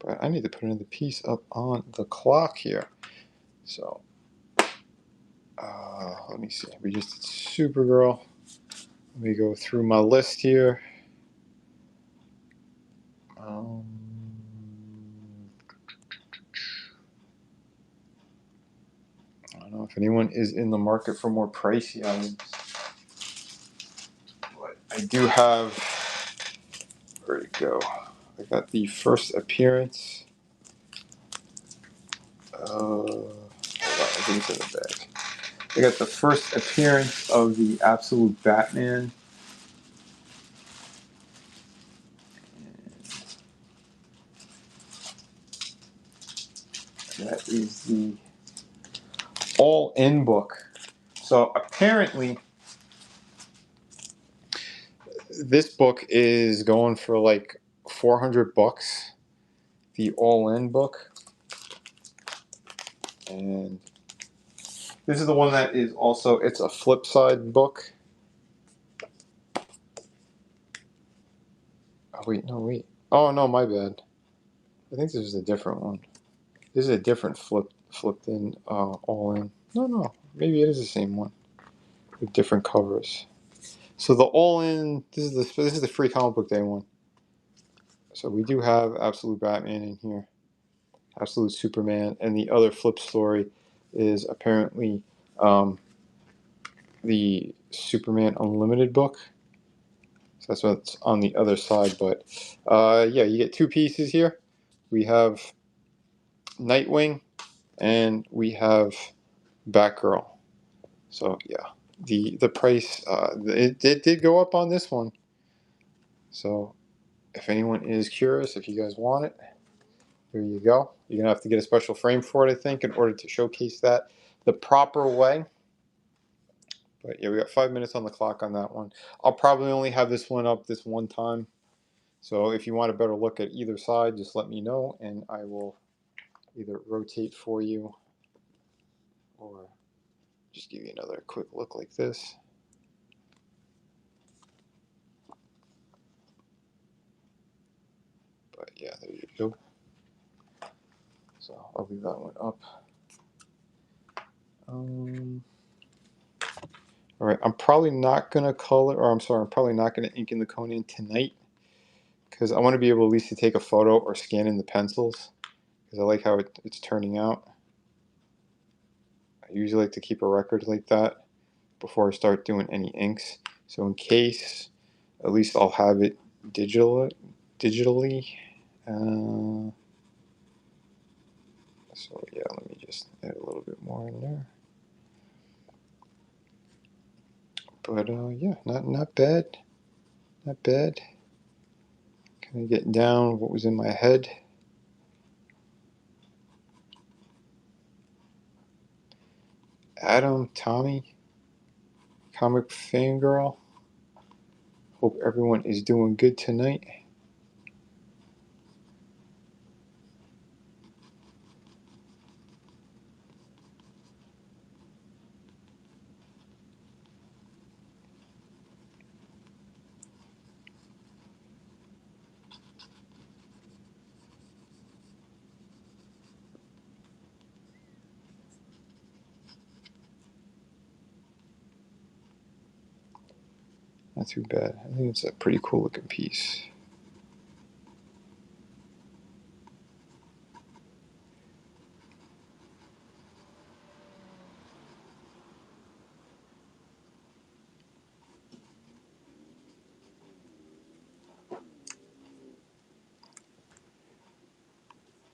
But I need to put another piece up on the clock here. So let me see. We just did Supergirl. Let me go through my list here. Um, I don't know if anyone is in the market for more pricey items. But I do have. Where'd it go? I got the first appearance. Hold on, I think it's in the bag. I got the first appearance of the Absolute Batman. And that is the all-in book. So apparently, this book is going for like $400. The all-in book, and this is the one that is also it's a flip side book. Oh wait, no wait. Oh no, my bad. I think this is a different one. This is a different flipped in all in. No, maybe it is the same one with different covers. So the all in this is the free comic book day one. So we do have Absolute Batman in here, Absolute Superman, and the other flip story is apparently the Superman Unlimited book. So that's what's on the other side. But yeah, you get two pieces here. We have Nightwing and we have Batgirl. So yeah, the price it did go up on this one. So if anyone is curious, if you guys want it, here you go. You're gonna have to get a special frame for it, I think, in order to showcase that the proper way. But yeah, we got 5 minutes on the clock on that one. I'll probably only have this one up this one time. So if you want a better look at either side, just let me know and I will either rotate for you or just give you another quick look like this. But yeah, there you go. So I'll leave that one up. All right, I'm probably not gonna color, or I'm sorry, I'm probably not gonna ink in the Conan tonight because I want to be able at least to take a photo or scan in the pencils because I like how it's turning out. I usually like to keep a record like that before I start doing any inks. So in case, at least I'll have it digitally. So yeah, let me just add a little bit more in there. But yeah, not bad, not bad. Kind of getting down what was in my head. Adam, Tommy, Comic Fangirl. Hope everyone is doing good tonight. Not too bad. I think it's a pretty cool looking piece.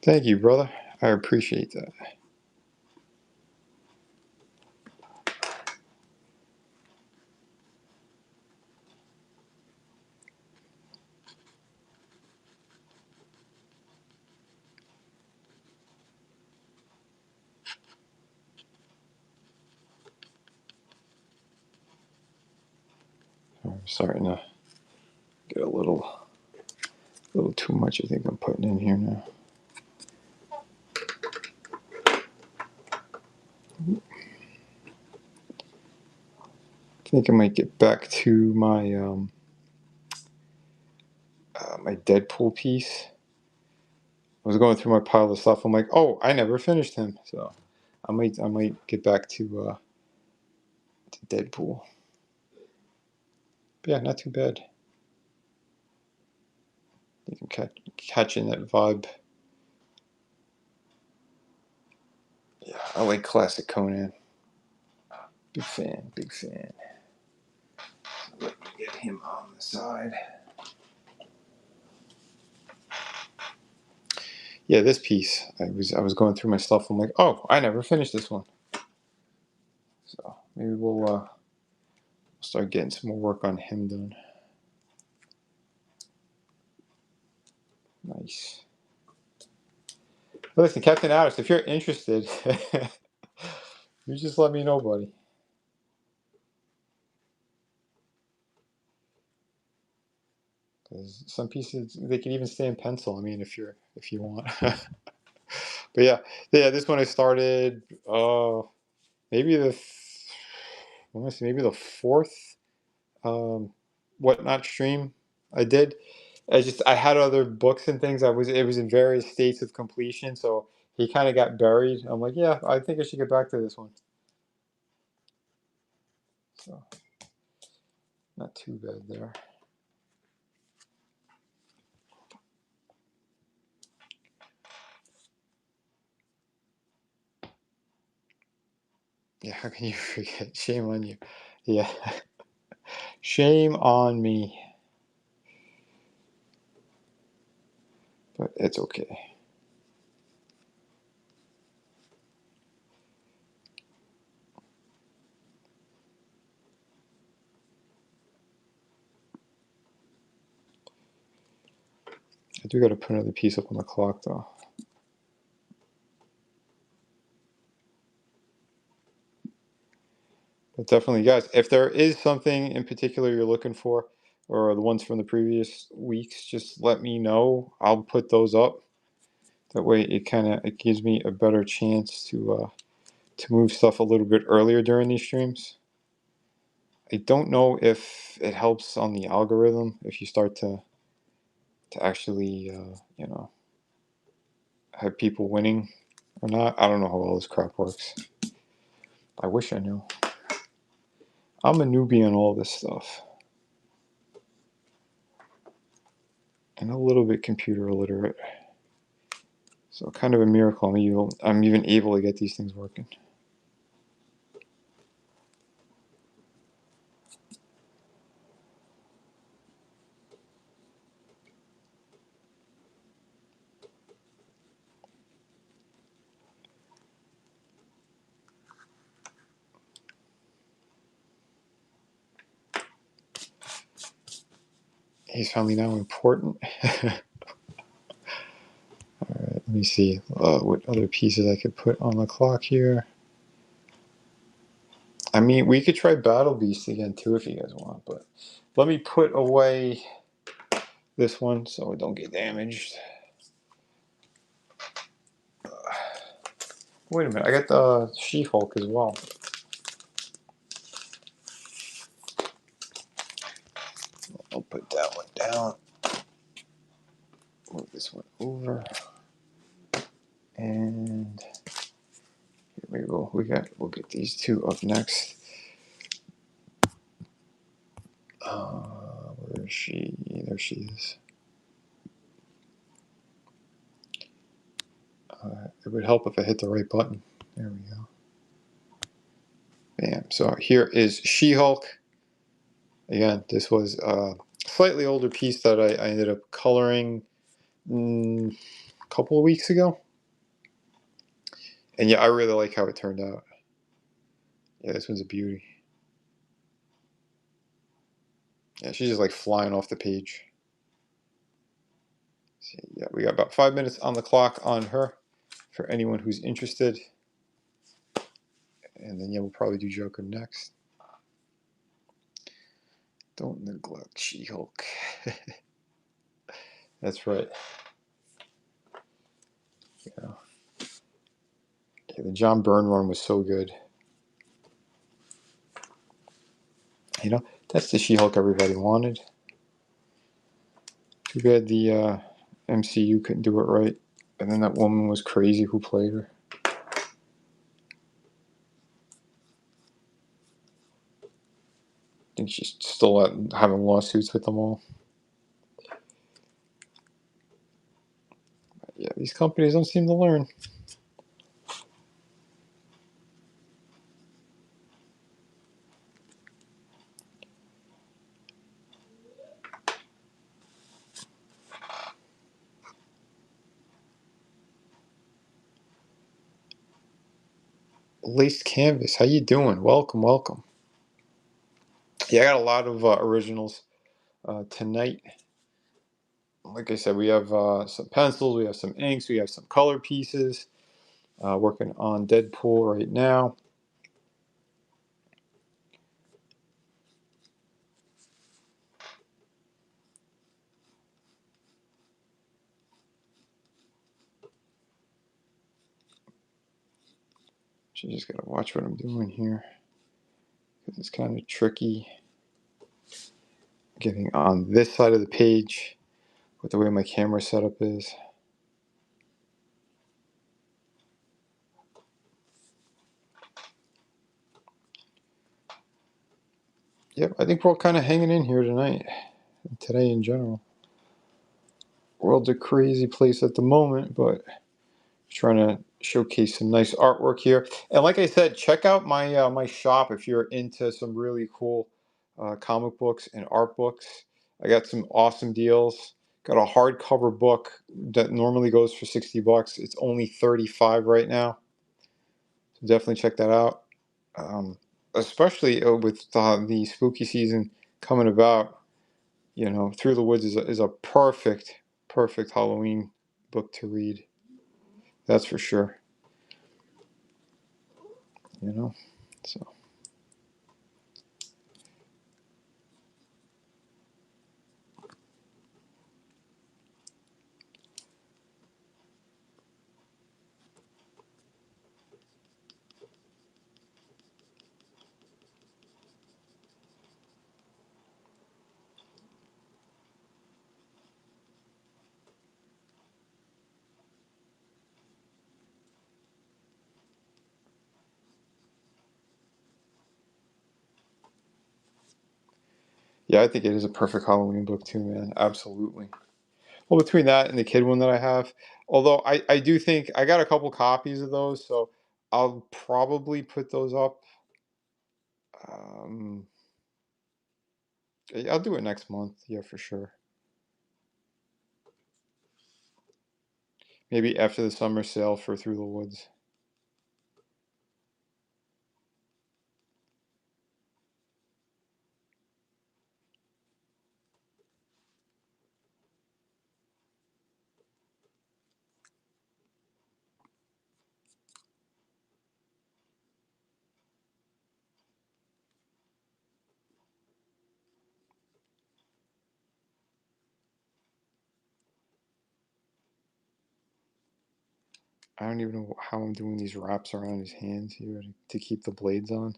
Thank you, brother. I appreciate that. I'm starting to get a little too much. I think I'm putting in here now. I think I might get back to my my Deadpool piece. I was going through my pile of stuff. I'm like, oh, I never finished him, so I might get back to Deadpool. But yeah, not too bad. You can catching that vibe. Yeah, I like classic Conan. Big fan, big fan. Let me get him on the side. Yeah, this piece. I was going through my stuff. I'm like, oh, I never finished this one. So maybe we'll start getting some more work on him done. Nice. Listen, Captain Alice, if you're interested, you just let me know, buddy. Because some pieces they can even stay in pencil. I mean, if you want. But yeah. This one I started. Maybe I want to say maybe the fourth whatnot stream I did. I had other books and things. It was in various states of completion, so he kind of got buried. I'm like, yeah, I think I should get back to this one. So not too bad there. Yeah, how can you forget? Shame on you. Yeah. Shame on me. But it's okay. I do got to put another piece up on the clock, though. But definitely, guys, if there is something in particular you're looking for, or the ones from the previous weeks, just let me know. I'll put those up. That way, it gives me a better chance to move stuff a little bit earlier during these streams. I don't know if it helps on the algorithm if you start to actually have people winning or not. I don't know how all this crap works. I wish I knew. I'm a newbie on all this stuff. And a little bit computer illiterate. So kind of a miracle I'm even able to get these things working. He's finally now important. Alright, let me see what other pieces I could put on the clock here. I mean, we could try Battle Beast again too if you guys want, but let me put away this one so it don't get damaged. Wait a minute, I got the She-Hulk as well. I'll put that one down. Move this one over. And here we go. We'll get these two up next. she is. It would help if I hit the right button. There we go. Bam. So here is She-Hulk. Again, this was a slightly older piece that I ended up coloring a couple of weeks ago. And yeah, I really like how it turned out. Yeah, this one's a beauty. Yeah, she's just like flying off the page. So, yeah, we got about 5 minutes on the clock on her for anyone who's interested. And then yeah, we'll probably do Joker next. Don't neglect She-Hulk. That's right. Yeah. Yeah, the John Byrne run was so good. You know, that's the She-Hulk everybody wanted. Too bad the MCU couldn't do it right. And then that woman was crazy who played her. I think she's still having lawsuits with them all. Yeah, these companies don't seem to learn. Laced Canvas, how you doing? Welcome, welcome. Yeah, I got a lot of originals tonight. Like I said, we have some pencils, we have some inks, we have some color pieces. Working on Deadpool right now. So you just gotta watch what I'm doing here, because it's kind of tricky getting on this side of the page with the way my camera setup is. Yep, I think we're all kind of hanging in here tonight, and today in general. World's a crazy place at the moment, but trying to showcase some nice artwork here. And like I said, check out my my shop if you're into some really cool comic books and art books. I got some awesome deals. Got a hardcover book that normally goes for $60. It's only 35 right now. So definitely check that out. Especially with the spooky season coming about. You know, Through the Woods is a perfect Halloween book to read. That's for sure. You know, so. Yeah, I think it is a perfect Halloween book too, man. Absolutely. Well, between that and the kid one that I have, although I do think I got a couple copies of those, so I'll probably put those up. Um, I'll do it next month. Yeah, for sure. Maybe after the summer sale for Through the Woods. I don't even know how I'm doing these wraps around his hands here to keep the blades on.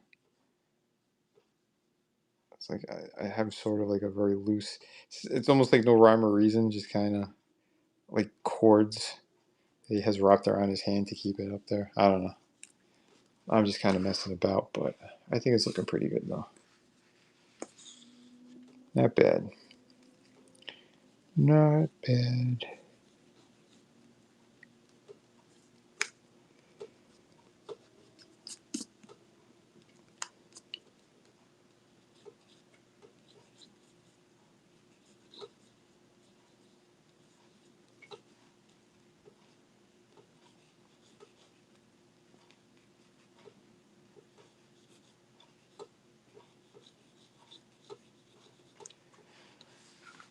It's like I have sort of like a very loose. It's almost like no rhyme or reason, just kind of like cords that he has wrapped around his hand to keep it up there. I don't know. I'm just kind of messing about, but I think it's looking pretty good though. Not bad. Not bad.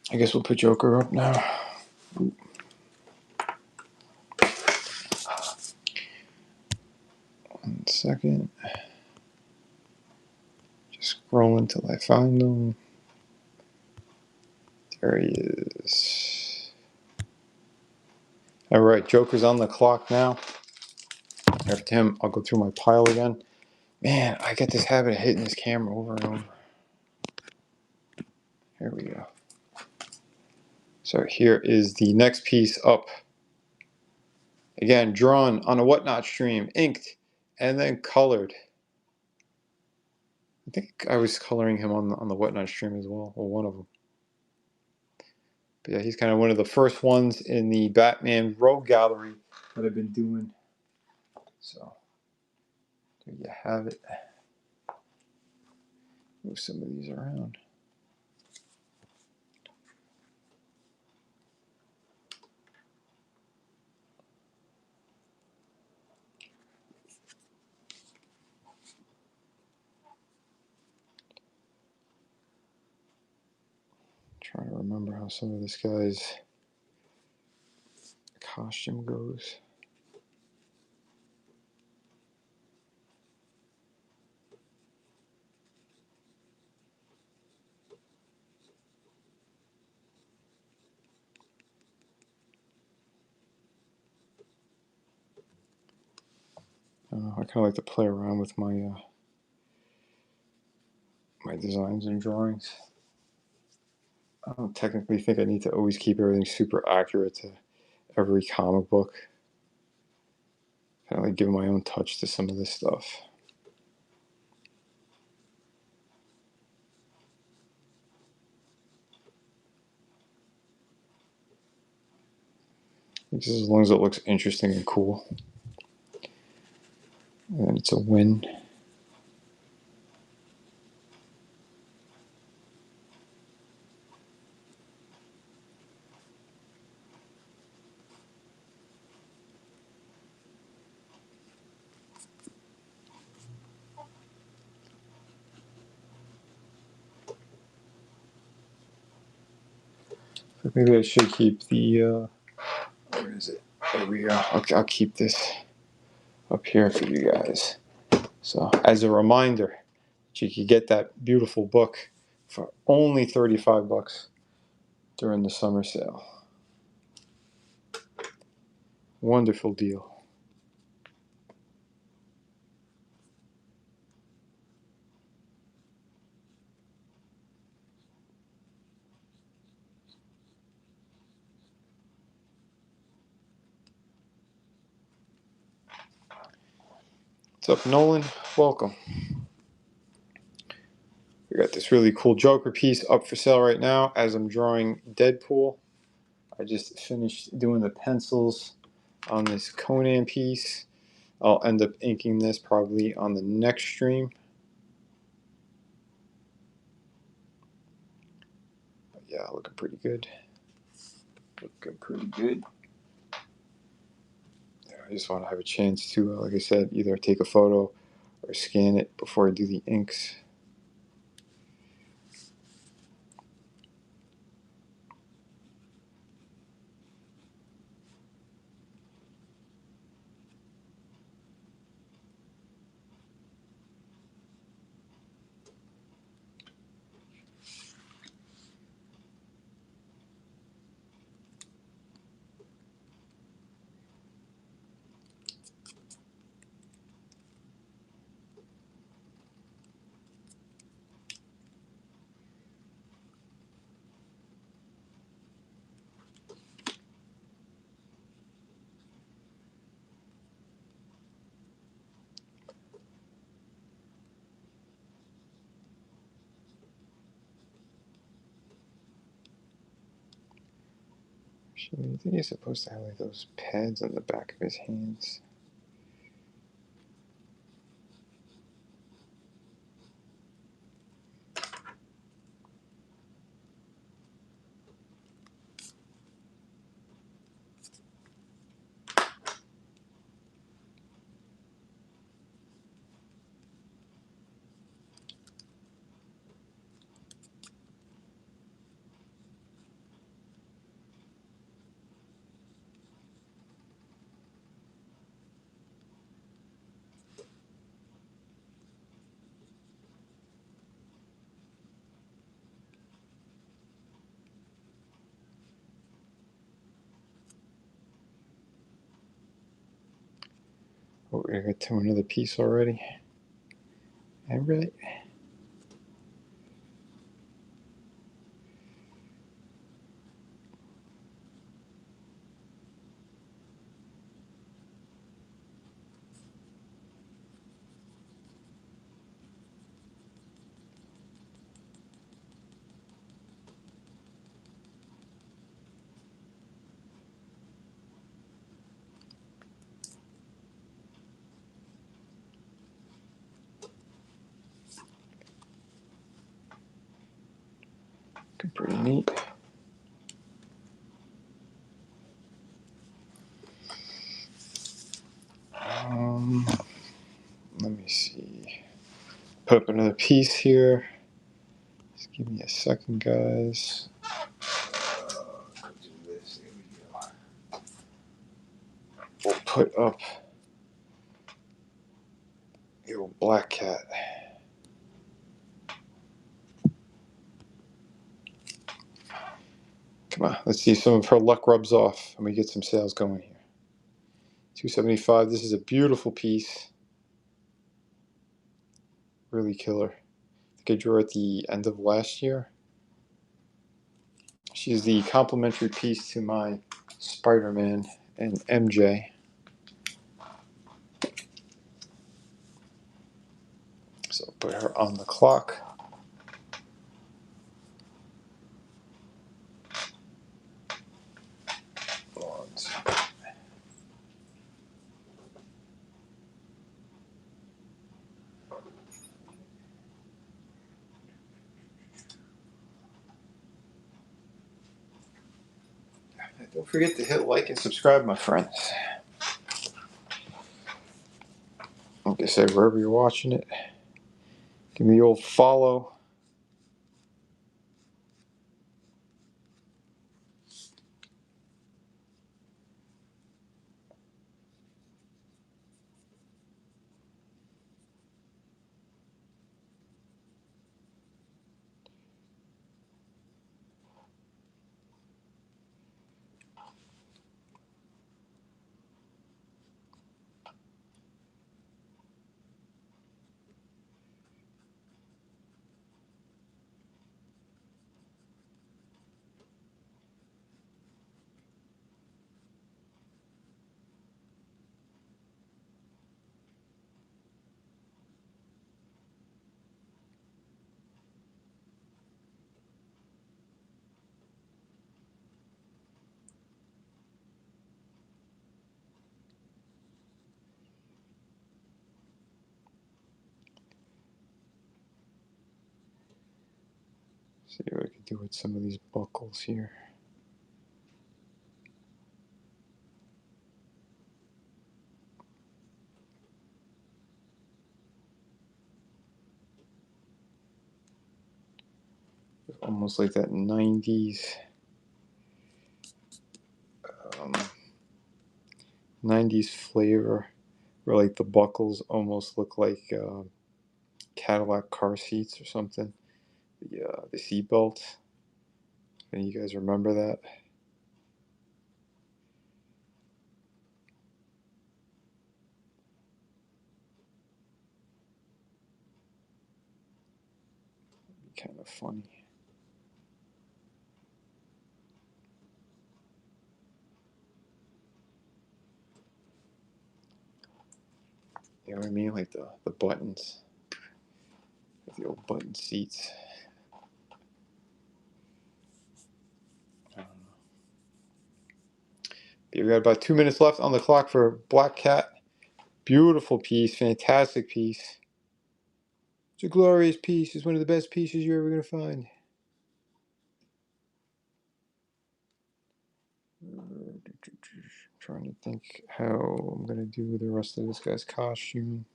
I guess we'll put Joker up now. 1 second. Just scroll until I find him. There he is. All right, Joker's on the clock now. After him, I'll go through my pile again. Man, I get this habit of hitting this camera over and over. Here we go. So here is the next piece up. Again, drawn on a Whatnot stream, inked, and then colored. I think I was coloring him on the Whatnot stream as well, or one of them. But yeah, he's kind of one of the first ones in the Batman Rogue Gallery that I've been doing. So there you have it. Move some of these around. Trying to remember how some of this guy's costume goes. I kind of like to play around with my my designs and drawings. I don't technically think I need to always keep everything super accurate to every comic book. Kind of like give my own touch to some of this stuff. Just as long as it looks interesting and cool, and it's a win. So maybe I should keep the. Where is it? There we go. I'll keep this up here for you guys. So as a reminder, that you could get that beautiful book for only $35 during the summer sale. Wonderful deal. What's up, Nolan? Welcome. We got this really cool Joker piece up for sale right now as I'm drawing Deadpool. I just finished doing the pencils on this Conan piece. I'll end up inking this probably on the next stream. But yeah, looking pretty good. Looking pretty good. I just want to have a chance to, like I said, either take a photo or scan it before I do the inks. Actually, I think he's supposed to have like those pads on the back of his hands. Oh, we got to another piece already. All right. Looking pretty neat. Let me see. Put up another piece here. Just give me a second, guys. Do this. Here we go. We'll put up the old black cat. Come on, let's see if some of her luck rubs off and we get some sales going here. 275. This is a beautiful piece. Really killer. I think I drew her at the end of last year. She's the complementary piece to my Spider-Man and MJ. So put her on the clock. Don't forget to hit like and subscribe, my friends. Like I said, wherever you're watching it, give me the old follow. See what I can do with some of these buckles here. Almost like that 90s flavor, where like the buckles almost look like Cadillac car seats or something. The seat belts. And you guys remember that? Kind of funny. You know what I mean? Like the buttons. The old button seats. I don't know. We got about 2 minutes left on the clock for Black Cat. Beautiful piece, fantastic piece. It's a glorious piece. It's one of the best pieces you're ever going to find. Trying to think how I'm going to do the rest of this guy's costume.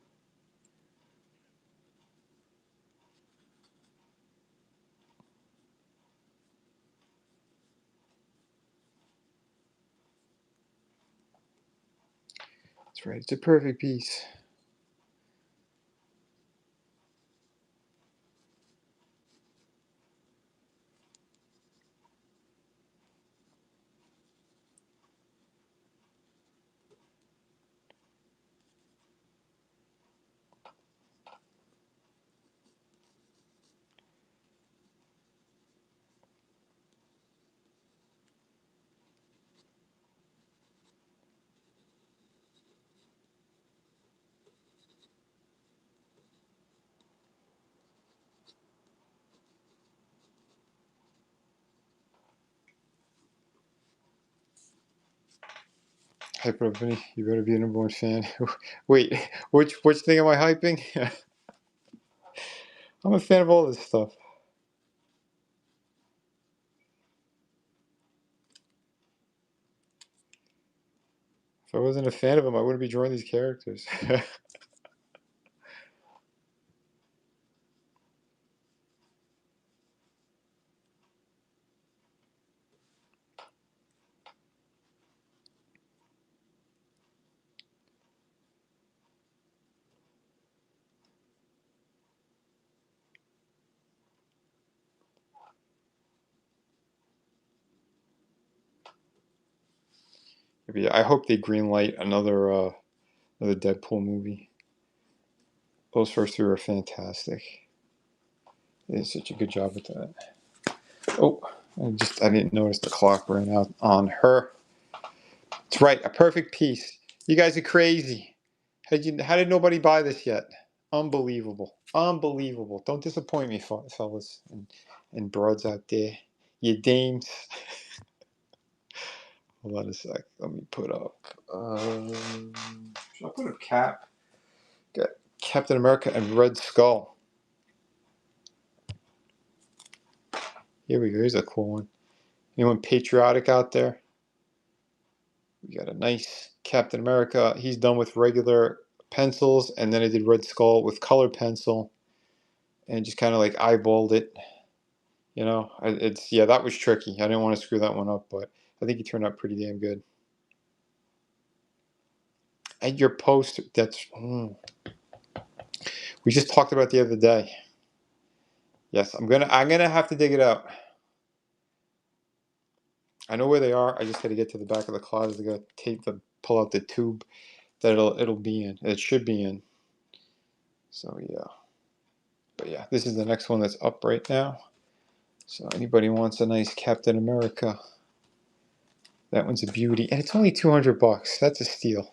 That's right, it's a perfect piece. Hyper up, Vinny. You better be a number one fan. Wait, which thing am I hyping? I'm a fan of all this stuff. If I wasn't a fan of them, I wouldn't be drawing these characters. Yeah, I hope they greenlight another Deadpool movie. Those first three are fantastic. They did such a good job with that. Oh, I didn't notice the clock ran out on her. That's right, a perfect piece. You guys are crazy. How did nobody buy this yet? Unbelievable. Unbelievable. Don't disappoint me, fellas and broads out there. You dames. Hold on a sec. Let me put up. Should I put up Cap? Got Captain America and Red Skull. Here we go. Here's a cool one. Anyone patriotic out there? We got a nice Captain America. He's done with regular pencils, and then I did Red Skull with color pencil, and just kind of like eyeballed it. You know, yeah, that was tricky. I didn't want to screw that one up, but I think he turned out pretty damn good. And your post, we just talked about the other day. Yes, I'm gonna have to dig it out. I know where they are. I just got to get to the back of the closet. I got to pull out the tube that it'll be in. It should be in. So yeah, but yeah, this is the next one that's up right now. So anybody wants a nice Captain America? That one's a beauty, and it's only $200. That's a steal.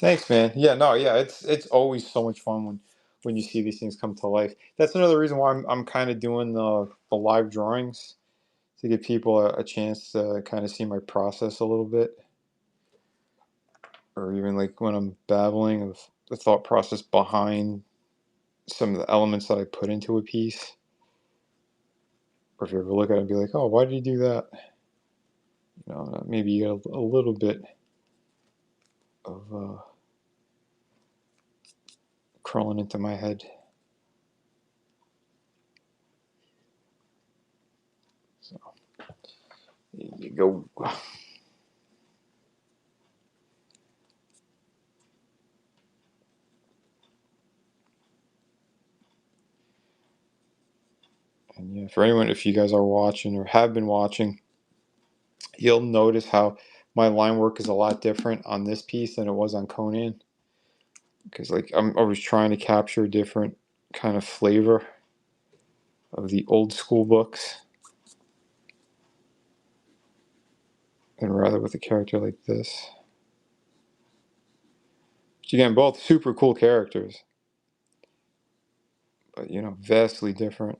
Thanks, man. Yeah, no, yeah, it's always so much fun when you see these things come to life. That's another reason why I'm kind of doing the live drawings to give people a chance to kind of see my process a little bit, or even like when I'm babbling of the thought process behind some of the elements that I put into a piece. Or if you ever look at it and be like, oh, why did you do that? You know, maybe you get a little bit of crawling into my head. So there you go. And yeah, for anyone, if you guys are watching or have been watching, you'll notice how my line work is a lot different on this piece than it was on Conan. Because like I'm always trying to capture a different kind of flavor of the old school books. And rather with a character like this. Which again, both super cool characters. But you know, vastly different.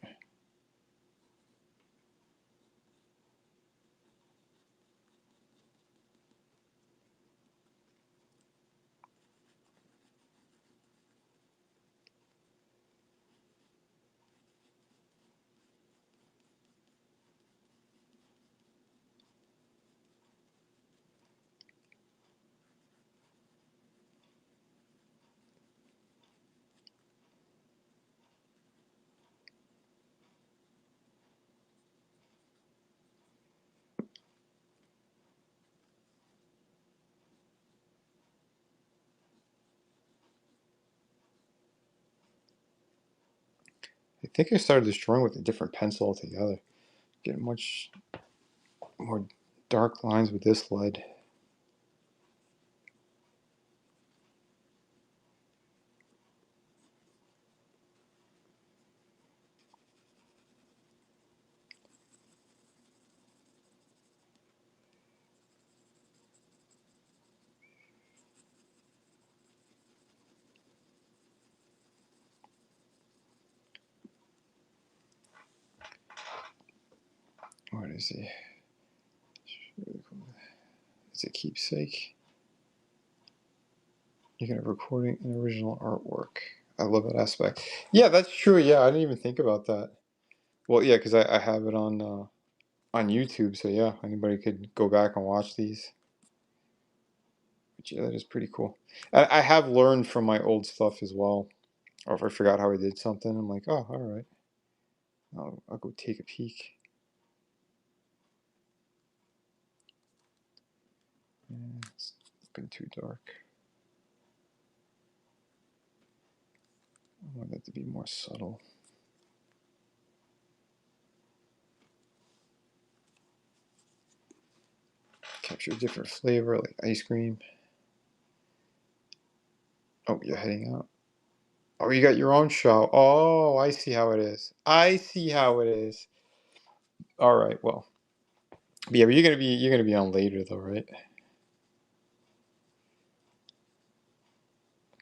I think I started this drawing with a different pencil altogether. Getting much more dark lines with this lead. What is he? Really cool. It's a keepsake. You can have recording and original artwork. I love that aspect. Yeah, that's true. Yeah, I didn't even think about that. Well, yeah, because I have it on YouTube, so yeah, anybody could go back and watch these. But yeah, that is pretty cool. I have learned from my old stuff as well. Or if I forgot how I did something, I'm like, oh, all right. I'll go take a peek. Yeah, it's looking too dark. I want that to be more subtle. Capture a different flavor, like ice cream. Oh, you're heading out. Oh, you got your own show. Oh, I see how it is. I see how it is. All right, well, yeah, but you're gonna be on later though, right?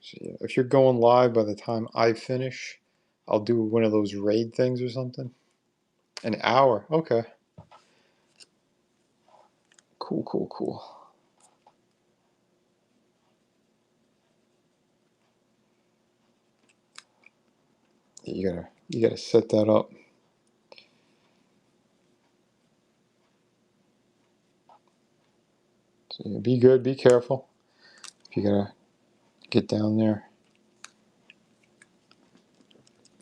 So yeah, if you're going live by the time I finish, I'll do one of those raid things or something. An hour. Okay. Cool, cool, cool. Yeah, you gotta set that up. So yeah, be good, be careful. If you gotta get down there,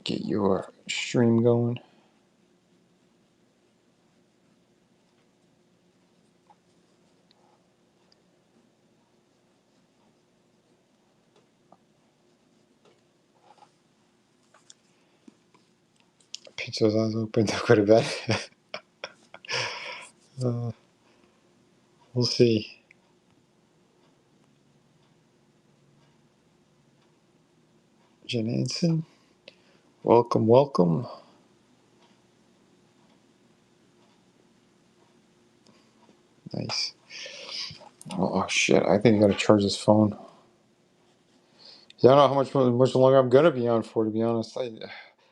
get your stream going. Pizza's eyes open. Don't go to bed. uh, we'll see. Jen Anson, welcome, welcome. Nice. Oh shit! I think I gotta charge this phone. Yeah, I don't know how much longer I'm gonna be on for. To be honest,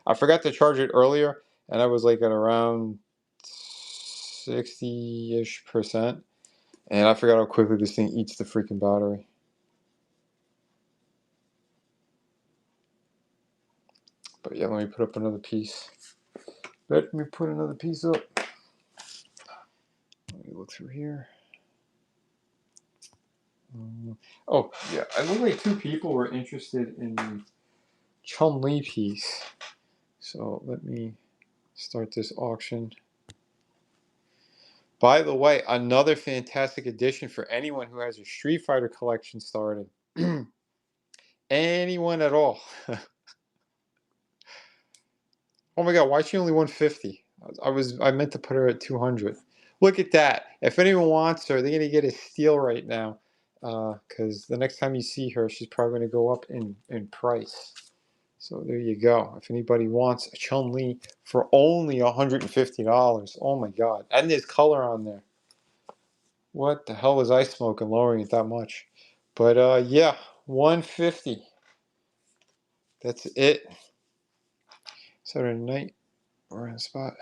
I forgot to charge it earlier, and I was like at around 60-ish%, and I forgot how quickly this thing eats the freaking battery. But yeah, let me put up another piece. Let me put another piece up. Let me look through here. Oh yeah, I look like two people were interested in the Chun-Li piece. So let me start this auction. By the way, another fantastic addition for anyone who has a Street Fighter collection starting. Anyone at all. Oh my god, why is she only 150? I meant to put her at 200. Look at that. If anyone wants her, they're gonna get a steal right now. Because the next time you see her, she's probably gonna go up in price. So there you go. If anybody wants a Chun-Li for only $150, oh my god. And there's color on there. What the hell was I smoking lowering it that much? But yeah, 150. That's it. Saturday night, we're in a spot.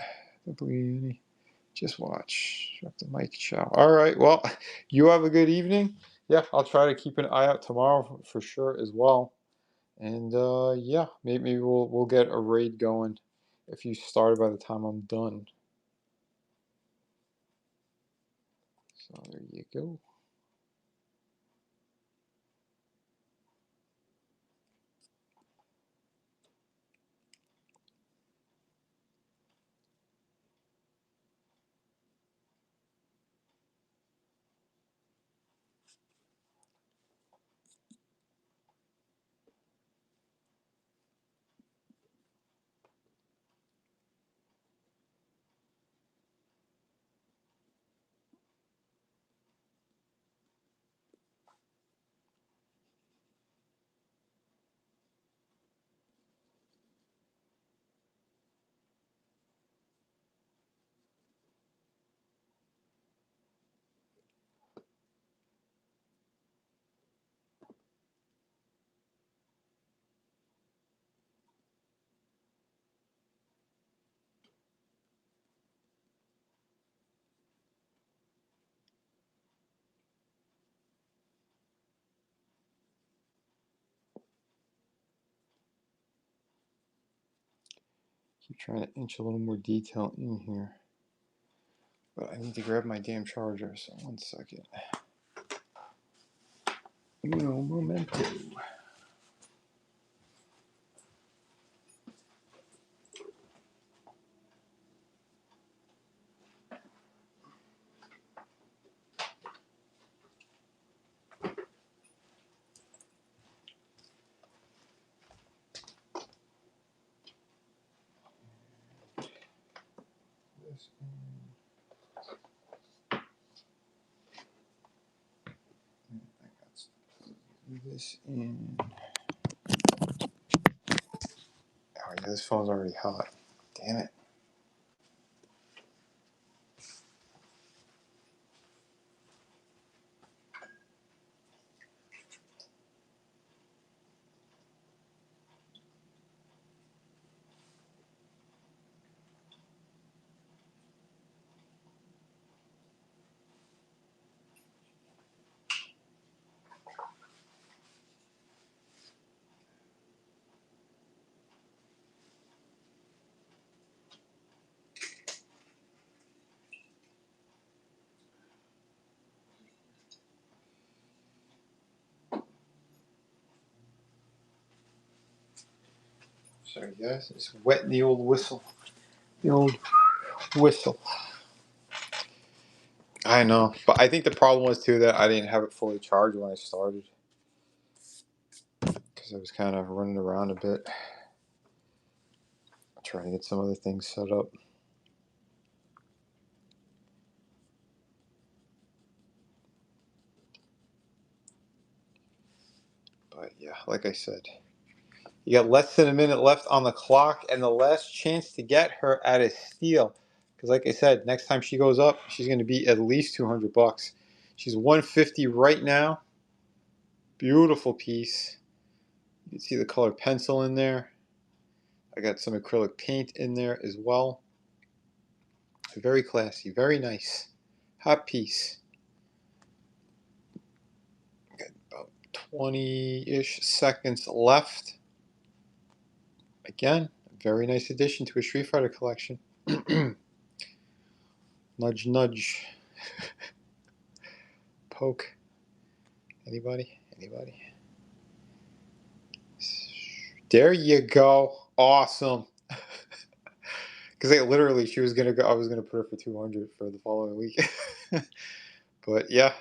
Don't believe any. Just watch. Drop the mic, chow. All right. Well, you have a good evening. Yeah, I'll try to keep an eye out tomorrow for sure as well. And yeah, maybe we'll get a raid going if you started by the time I'm done. So there you go. Keep trying to inch a little more detail in here. But I need to grab my damn charger, so 1 second. Uno momento. This in. Oh yeah, this phone's already hot. Damn it. Sorry guys, it's wetting the old whistle. The old whistle. I know, but I think the problem was too that I didn't have it fully charged when I started. Because I was kind of running around a bit. Trying to get some other things set up. But yeah, like I said, you got less than a minute left on the clock and the last chance to get her at a steal. Because like I said, next time she goes up, she's going to be at least 200 bucks. She's 150 right now. Beautiful piece. You can see the colored pencil in there. I got some acrylic paint in there as well. Very classy, very nice. Hot piece. Got about 20-ish seconds left. Again, a very nice addition to a Street Fighter collection. Nudge, nudge. Poke. Anybody? Anybody? There you go. Awesome. Because literally, she was gonna go. I was gonna put her for 200 for the following week. But yeah,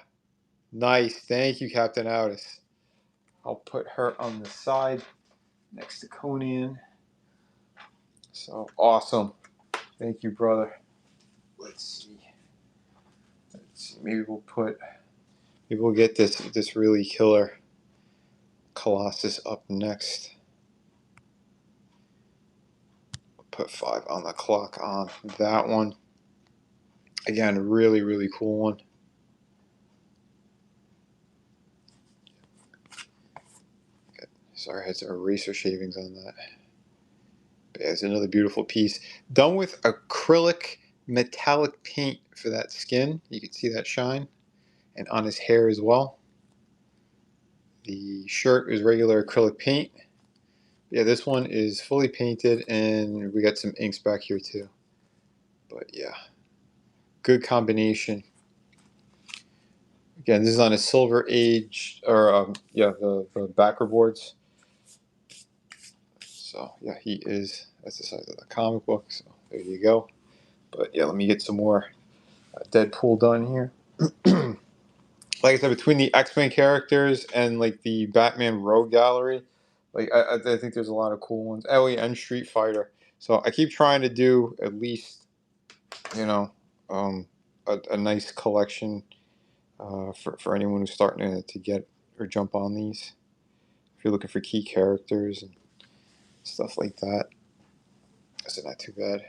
nice. Thank you, Captain Outis. I'll put her on the side next to Conan. So awesome. Thank you, brother. Let's see. Maybe we'll get this really killer Colossus up next. Put 5 on the clock on that one. Again, really, really cool one. Sorry, I had some eraser shavings on that. But yeah, it's another beautiful piece. Done with acrylic metallic paint for that skin. You can see that shine. And on his hair as well. The shirt is regular acrylic paint. Yeah, this one is fully painted, and we got some inks back here too. But yeah, good combination. Again, this is on a Silver Age, or yeah, the backer boards. So yeah, he is. That's the size of the comic book. So there you go. But yeah, let me get some more Deadpool done here. Like I said, between the X-Men characters and like the Batman Rogue Gallery, like I think there's a lot of cool ones. Oh yeah, and Street Fighter. So I keep trying to do at least, you know, a nice collection for anyone who's starting to get or jump on these. If you're looking for key characters and stuff like that, that's not too bad.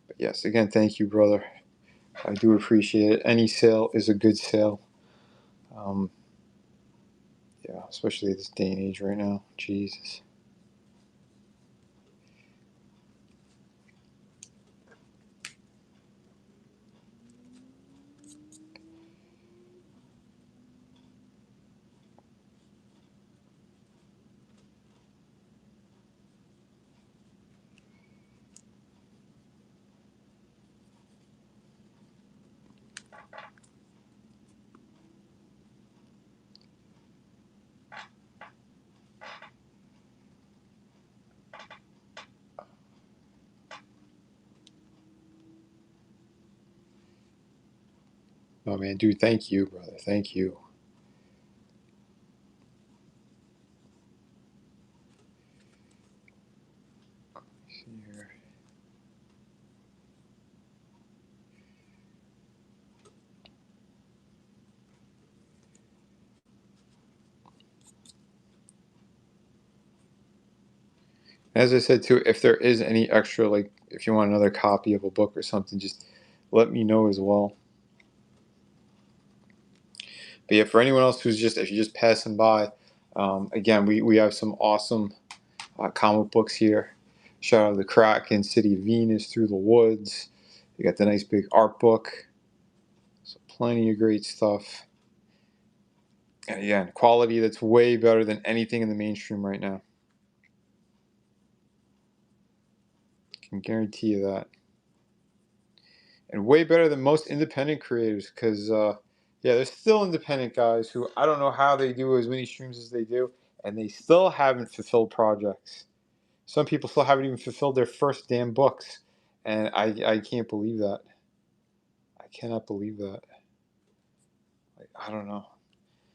But yes, again, thank you, brother. I do appreciate it. Any sale is a good sale. Yeah, especially this day and age right now. Jesus. Oh man, dude, thank you, brother. Thank you. See here. As I said too, if there is any extra, like if you want another copy of a book or something, just let me know as well. But yeah, for anyone else who's just, if you're just passing by, again, we have some awesome comic books here. Shout out to the Kraken, City of Venus, Through the Woods. You got the nice big art book. So plenty of great stuff. And again, quality that's way better than anything in the mainstream right now. Can guarantee you that. And way better than most independent creators, because yeah, there's still independent guys who I don't know how they do as many streams as they do, and they still haven't fulfilled projects. Some people still haven't even fulfilled their first damn books, and I can't believe that. I cannot believe that. Like, I don't know.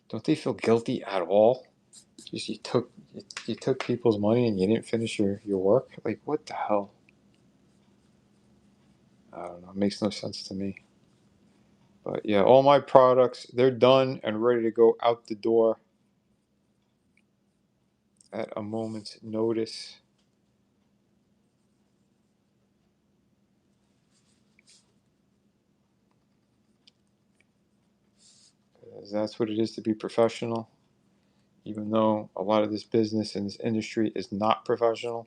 Don't they feel guilty at all? Just you took people's money and you didn't finish your work. Like what the hell? I don't know. It makes no sense to me. But yeah, all my products, they're done and ready to go out the door at a moment's notice. Because that's what it is to be professional. Even though a lot of this business and this industry is not professional,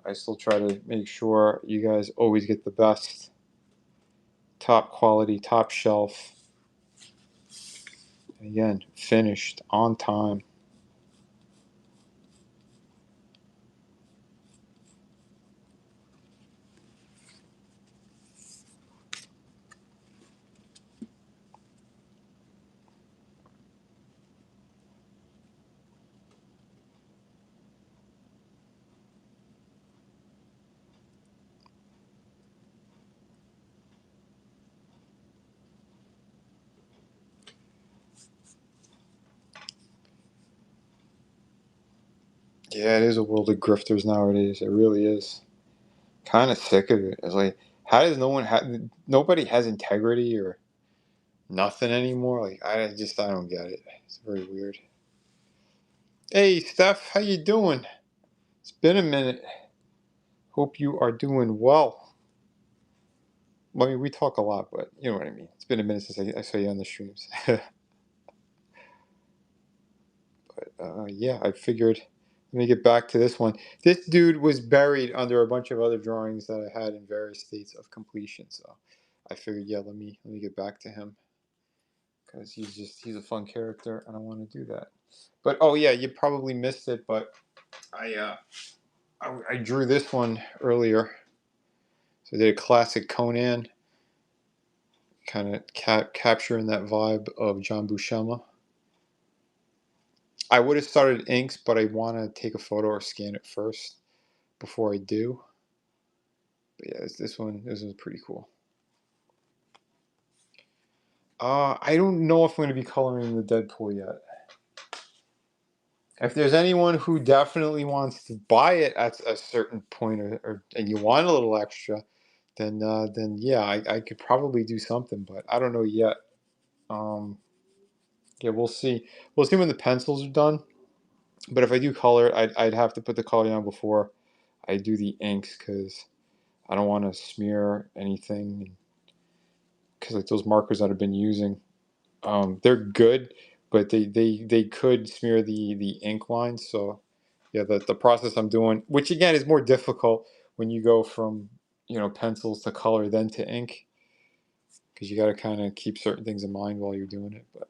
I still try to make sure you guys always get the best, top quality, top shelf. And again, finished on time. Yeah, it is a world of grifters nowadays. It really is. Kind of sick of it. It's like, how does no one have? Nobody has integrity or nothing anymore. Like I don't get it. It's very weird. Hey, Steph, how you doing? It's been a minute. Hope you are doing well. Well, I mean, we talk a lot, but you know what I mean. It's been a minute since I saw you on the streams. Yeah, I figured. Let me get back to this one. This dude was buried under a bunch of other drawings that I had in various states of completion. So I figured, yeah, let me get back to him because he's a fun character, and I want to do that. But oh yeah, you probably missed it, but I drew this one earlier. So I did a classic Conan, kind of capturing that vibe of John Buscema. I would have started inks, but I want to take a photo or scan it first before I do. But yeah, this one's pretty cool. I don't know if I'm going to be coloring the Deadpool yet. If there's anyone who definitely wants to buy it at a certain point, and you want a little extra, then yeah, I could probably do something, but I don't know yet. Um, yeah, we'll see. We'll see when the pencils are done. But if I do color, I'd have to put the color on before I do the inks because I don't want to smear anything. Because like those markers that I've been using, they're good, but they could smear the ink lines. So yeah, the process I'm doing, which again is more difficult when you go from pencils to color then to ink, because you got to kind of keep certain things in mind while you're doing it. But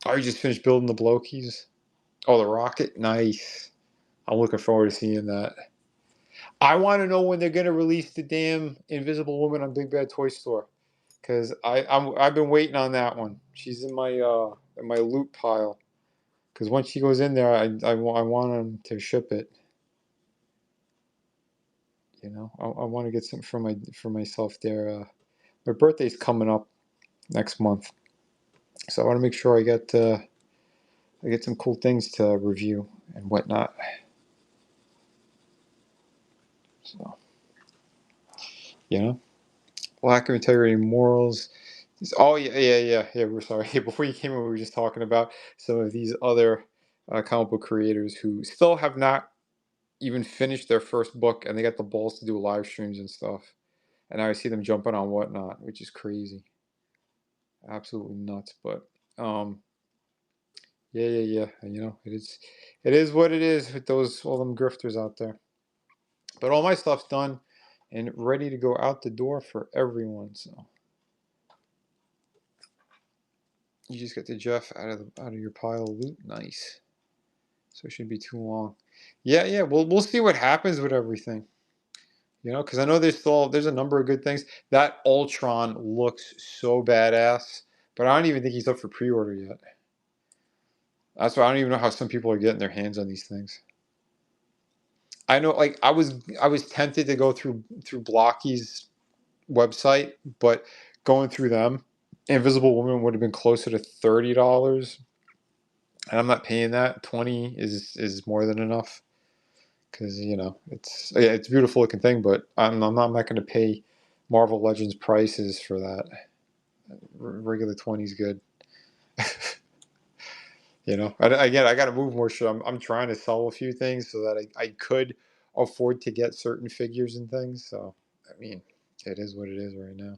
oh, you just finished building the Blokies? Oh, the rocket, nice. I'm looking forward to seeing that. I want to know when they're gonna release the damn Invisible Woman on Big Bad Toy Store, because I've been waiting on that one. She's in my loot pile. Because once she goes in there, I want them to ship it. I want to get something for myself there my birthday's coming up next month, so I want to make sure I get some cool things to review and whatnot. So, you know, lack of integrity, morals. Oh yeah. We're sorry. Before you came in, we were just talking about some of these other comic book creators who still have not even finished their first book, and they got the balls to do live streams and stuff. And now I see them jumping on whatnot, which is crazy, absolutely nuts. But um, yeah. You know, it is what it is with those all them grifters out there. But all my stuff's done and ready to go out the door for everyone. So you just get the Jeff out of your pile of loot. Nice. So it shouldn't be too long. Yeah. We'll see what happens with everything. You know, because I know there's a number of good things. That Ultron looks so badass, but I don't even think he's up for pre-order yet. That's why I don't even know how some people are getting their hands on these things. I know, like I was tempted to go through Blocky's website, but going through them, Invisible Woman would have been closer to $30, and I'm not paying that. 20 is more than enough because you know it's a beautiful looking thing, but I'm not going to pay Marvel Legends prices for that. Regular 20 is good. You know, again, I got to move more shit. I'm trying to sell a few things so that I could afford to get certain figures and things. So, I mean, it is what it is right now.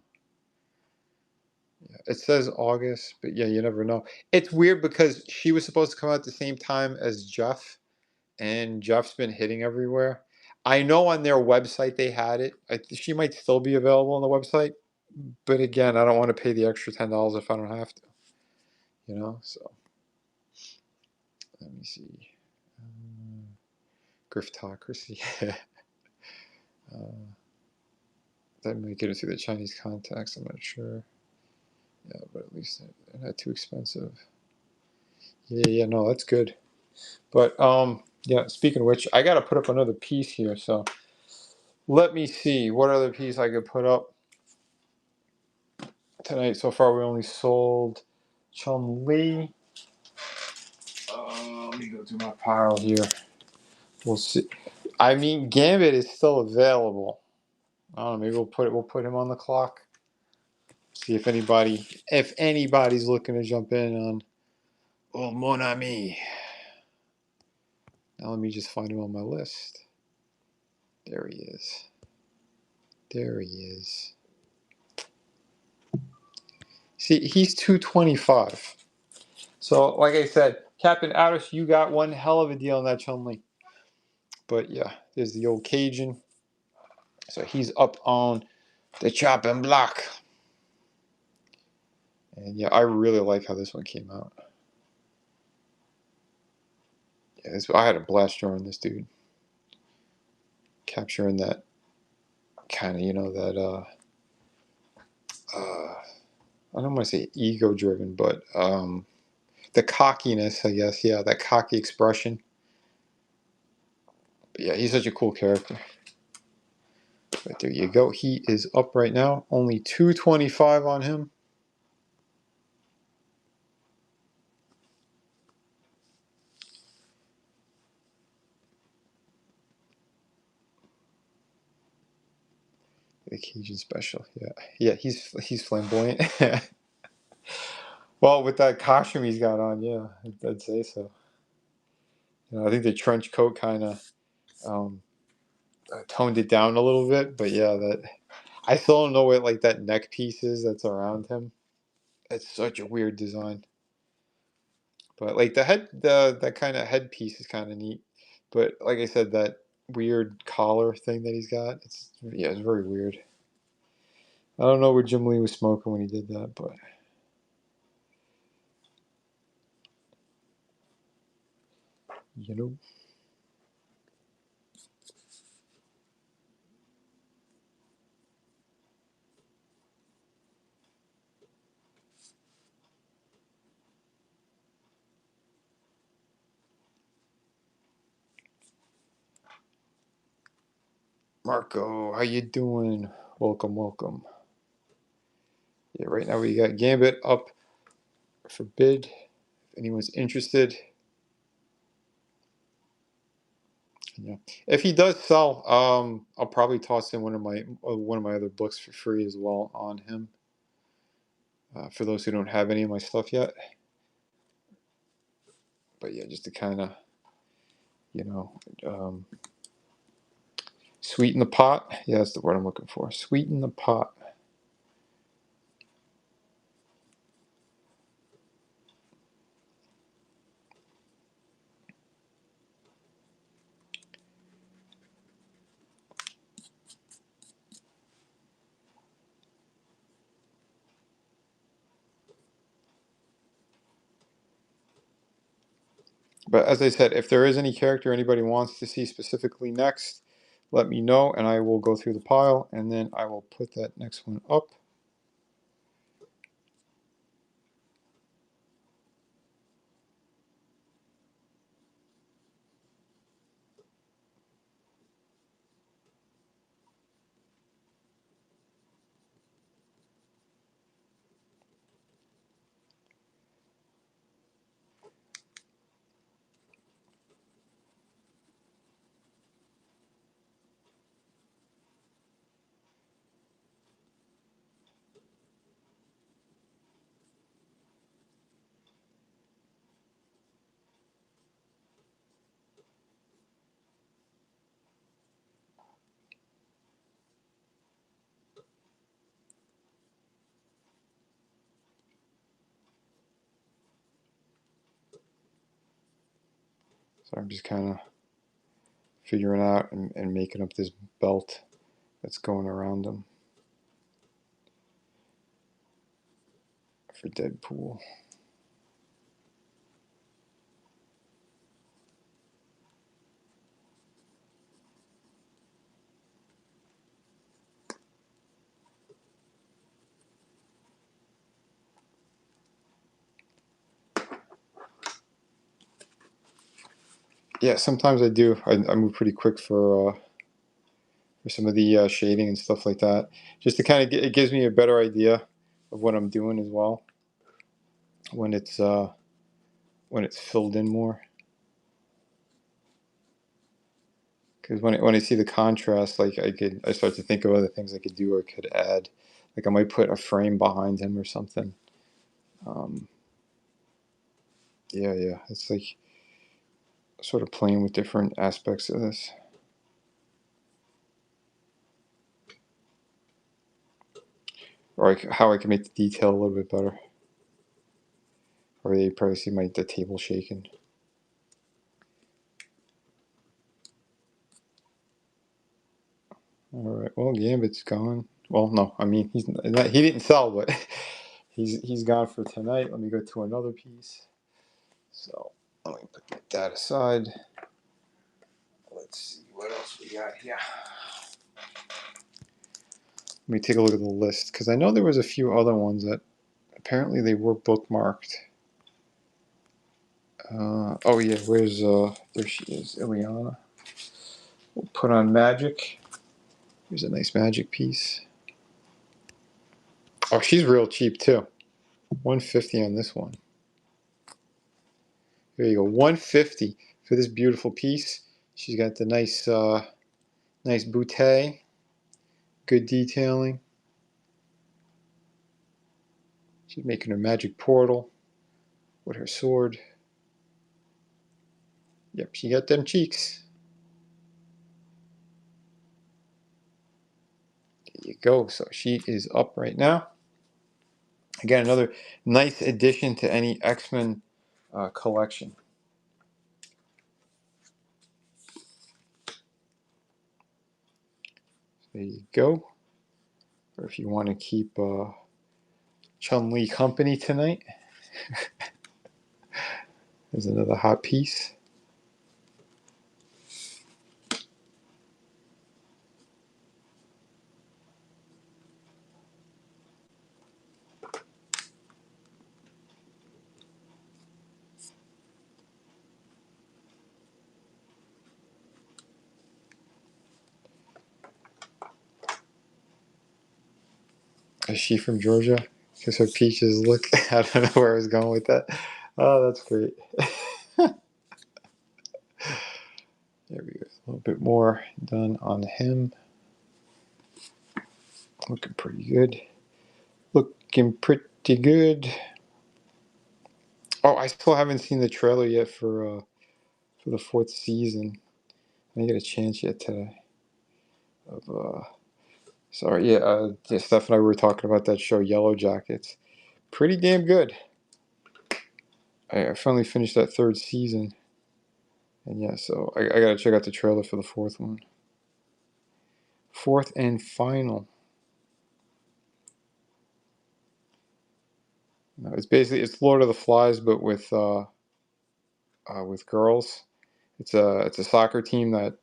Yeah, it says August, but yeah, you never know. It's weird because she was supposed to come out at the same time as Jeff, and Jeff's been hitting everywhere. I know on their website they had it. She might still be available on the website, but again, I don't want to pay the extra $10 if I don't have to. You know, so let me see. Griftocracy. That might get it through the Chinese contacts. I'm not sure. Yeah, but at least they're not too expensive. Yeah, no, that's good. But yeah. Speaking of which, I gotta put up another piece here. So let me see what other piece I could put up tonight. So far, we only sold Chun-Li. Let me go through my pile here. We'll see. I mean, Gambit is still available. I don't know. Maybe we'll put him on the clock. See if anybody's looking to jump in on. Oh, mon ami. Now let me just find him on my list. There he is. There he is. See, he's 225. So, like I said, Captain Addis, you got one hell of a deal on that Chun-Li. But yeah, there's the old Cajun. So he's up on the chopping block. And yeah, I really like how this one came out. Yeah, I had a blast drawing this dude. Capturing that kind of, I don't want to say ego driven, but the cockiness, I guess. Yeah, that cocky expression. But yeah, he's such a cool character. But there you go. He is up right now. Only 225 on him. The Cajun special. Yeah. He's flamboyant. Well, with that costume he's got on, yeah, I'd say so. I think the trench coat kind of toned it down a little bit, but yeah, that I still don't know what like that neck piece is that's around him. It's such a weird design. But like that kind of headpiece is kind of neat. But like I said, that weird collar thing that he's got, it's very weird. I don't know what Jim Lee was smoking when he did that, but you know. Marco, how you doing? Welcome. Yeah, right now we got Gambit up for bid. If anyone's interested. Yeah. If he does sell, I'll probably toss in one of my other books for free as well on him. For those who don't have any of my stuff yet. But yeah, just to kind of, you know, sweeten the pot. Yeah, that's the word I'm looking for. Sweeten the pot. But as I said, if there is any character anybody wants to see specifically next, let me know and I will go through the pile and then I will put that next one up. So I'm just kind of figuring out and making up this belt that's going around them for Deadpool. Yeah, sometimes I do. I move pretty quick for some of the shading and stuff like that. Just to kind of it gives me a better idea of what I'm doing as well when it's filled in more. Because when I see the contrast, like I start to think of other things I could do or could add. Like I might put a frame behind him or something. Um, yeah, it's like sort of playing with different aspects of this. Or how I can make the detail a little bit better. Or you probably see the table shaking. All right. Well, Gambit's gone. Well, no, I mean he didn't sell, but he's gone for tonight. Let me go to another piece. So let me put that aside. Let's see what else we got here. Let me take a look at the list because I know there was a few other ones that apparently they were bookmarked. Oh yeah, where's there she is, Ileana. We'll put on magic. Here's a nice magic piece. Oh, she's real cheap too. 150 on this one. There you go, 150 for this beautiful piece. She's got the nice nice bootay, good detailing. She's making her magic portal with her sword. Yep, she got them cheeks. There you go. So she is up right now. Again, another nice addition to any X-Men collection. There you go. Or if you want to keep Chun-Li company tonight, there's another hot piece. Is she from Georgia? Because her peaches look. I don't know where I was going with that. Oh, that's great. There we go. A little bit more done on him. Looking pretty good. Looking pretty good. Oh, I still haven't seen the trailer yet for the fourth season. I didn't get a chance yet today. Of sorry, yeah, Steph and I were talking about that show, Yellow Jackets. Pretty damn good. I finally finished that third season, and yeah, so I gotta check out the trailer for the fourth one. Fourth and final. No, it's Lord of the Flies, but with girls. It's a soccer team that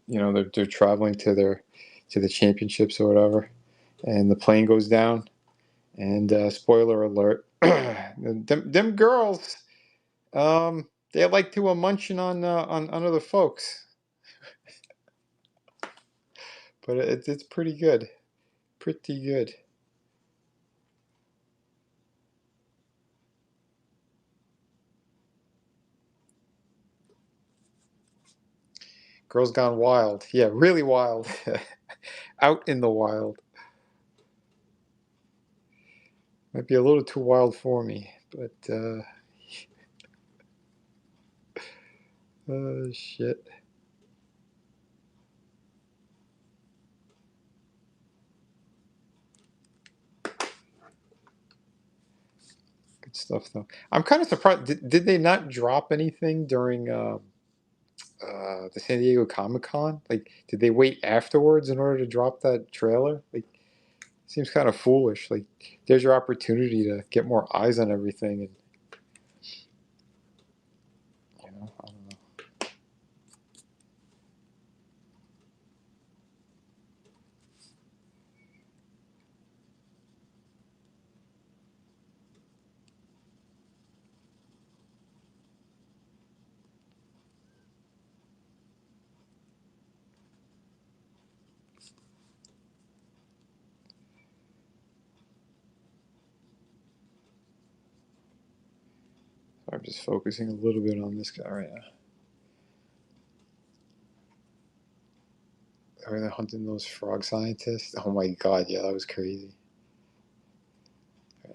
they're traveling to the championships or whatever, and the plane goes down. And spoiler alert, them girls, they like to munching on other folks, but it's pretty good, pretty good. Girls Gone Wild, yeah, really wild, out in the wild. Might be a little too wild for me, but oh shit, good stuff though. I'm kind of surprised. Did they not drop anything during the San Diego Comic Con? Like, did they wait afterwards in order to drop that trailer? Like, seems kind of foolish. Like, there's your opportunity to get more eyes on everything, and I don't know. I'm just focusing a little bit on this guy right now. Are they hunting those frog scientists? Oh my god, yeah, that was crazy.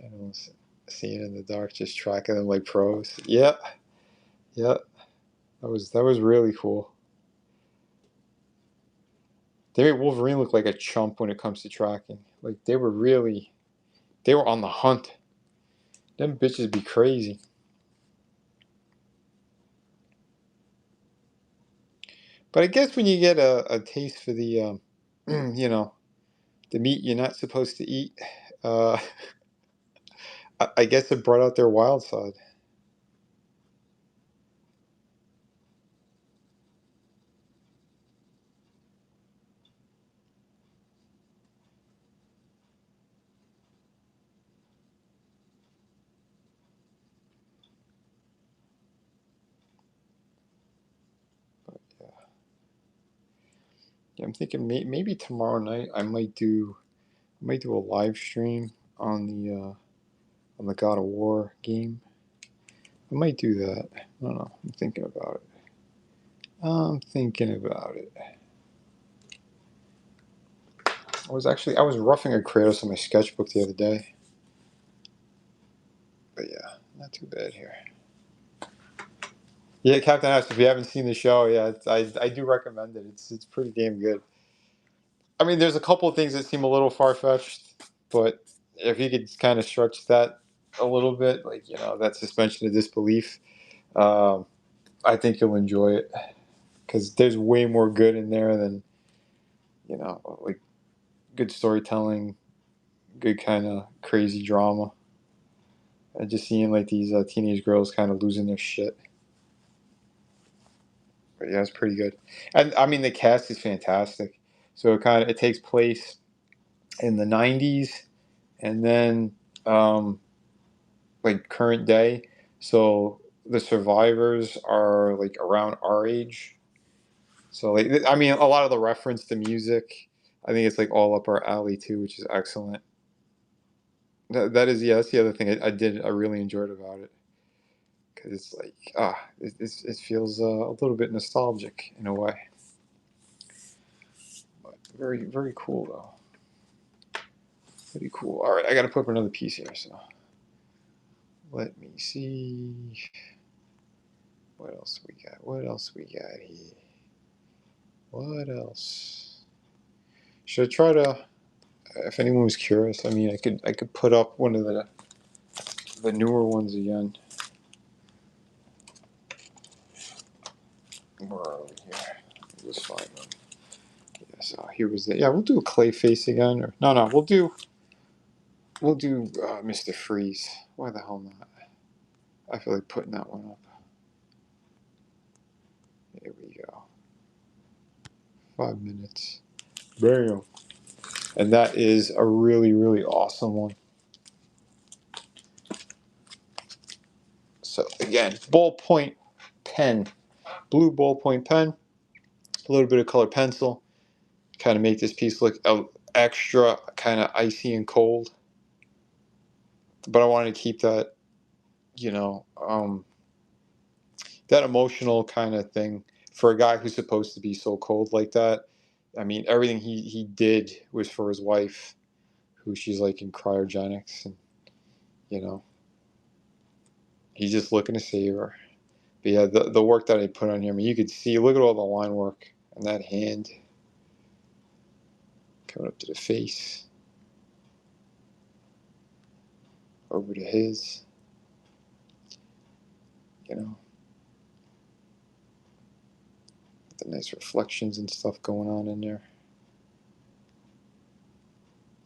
Animals seeing in the dark, just tracking them like pros. Yeah, yeah, that was really cool. They made Wolverine look like a chump when it comes to tracking. Like they were on the hunt. Them bitches be crazy. But I guess when you get a taste for the, the meat you're not supposed to eat, uh, I guess it brought out their wild side. But yeah, I'm thinking maybe tomorrow night I might do a live stream on the God of War game. I might do that. I don't know. I'm thinking about it. I'm thinking about it. I was roughing a Kratos on my sketchbook the other day. But yeah, not too bad here. Yeah, Captain Ash. If you haven't seen the show, yeah, I do recommend it. It's pretty damn good. I mean, there's a couple of things that seem a little far fetched, but if you could kind of stretch that a little bit, like that suspension of disbelief, um, I think you'll enjoy it because there's way more good in there than like good storytelling, good kind of crazy drama, and just seeing like these teenage girls kind of losing their shit. But yeah, it's pretty good, and I mean the cast is fantastic. So it takes place in the '90s, and then like current day. So the survivors are like around our age. So like I mean a lot of the reference to music, I think it's like all up our alley too, which is excellent. That is, yeah, that's the other thing I really enjoyed about it, because it's like it feels a little bit nostalgic in a way, but very very cool though. Pretty cool. All right, I got to put up another piece here, so let me see what else we got. What else we got here? What else? Should I try to? If anyone was curious, I mean, I could put up one of the newer ones again. Where are we here? Let's find them. Yeah, so here was the. Yeah, we'll do a Clayface again, or no, we'll do Mr. Freeze. Why the hell not? I feel like putting that one up. Here we go. 5 minutes. Bam. And that is a really, really awesome one. So again, ballpoint pen, blue ballpoint pen, a little bit of colored pencil, kind of make this piece look extra kind of icy and cold. But I wanted to keep that, you know, that emotional kind of thing for a guy who's supposed to be so cold like that. I mean, everything he did was for his wife, who she's like in cryogenics, and you know, he's just looking to save her. But yeah, the work that I put on here, I mean, you could see, look at all the line work and that hand coming up to the face, over to his, you know, the nice reflections and stuff going on in there.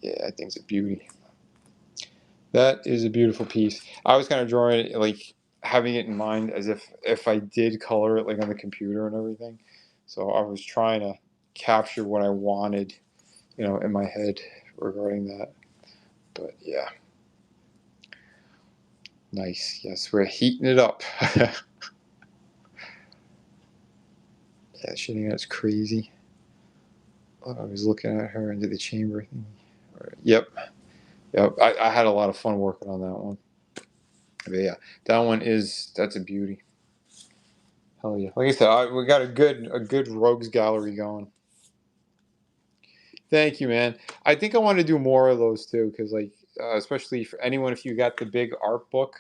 Yeah, I think it's a beauty. That is a beautiful piece. I was kind of drawing it, like having it in mind as if I did color it like on the computer and everything. So I was trying to capture what I wanted, you know, in my head regarding that. But yeah, nice. Yes, we're heating it up. Yeah, shooting that's crazy. Oh, I was looking at her into the chamber thing. Right. Yep. Yep. I had a lot of fun working on that one. But yeah, that's a beauty. Hell yeah. Like I said, we got a good rogues gallery going. Thank you, man. I think I want to do more of those too, because like especially for anyone, if you got the big art book,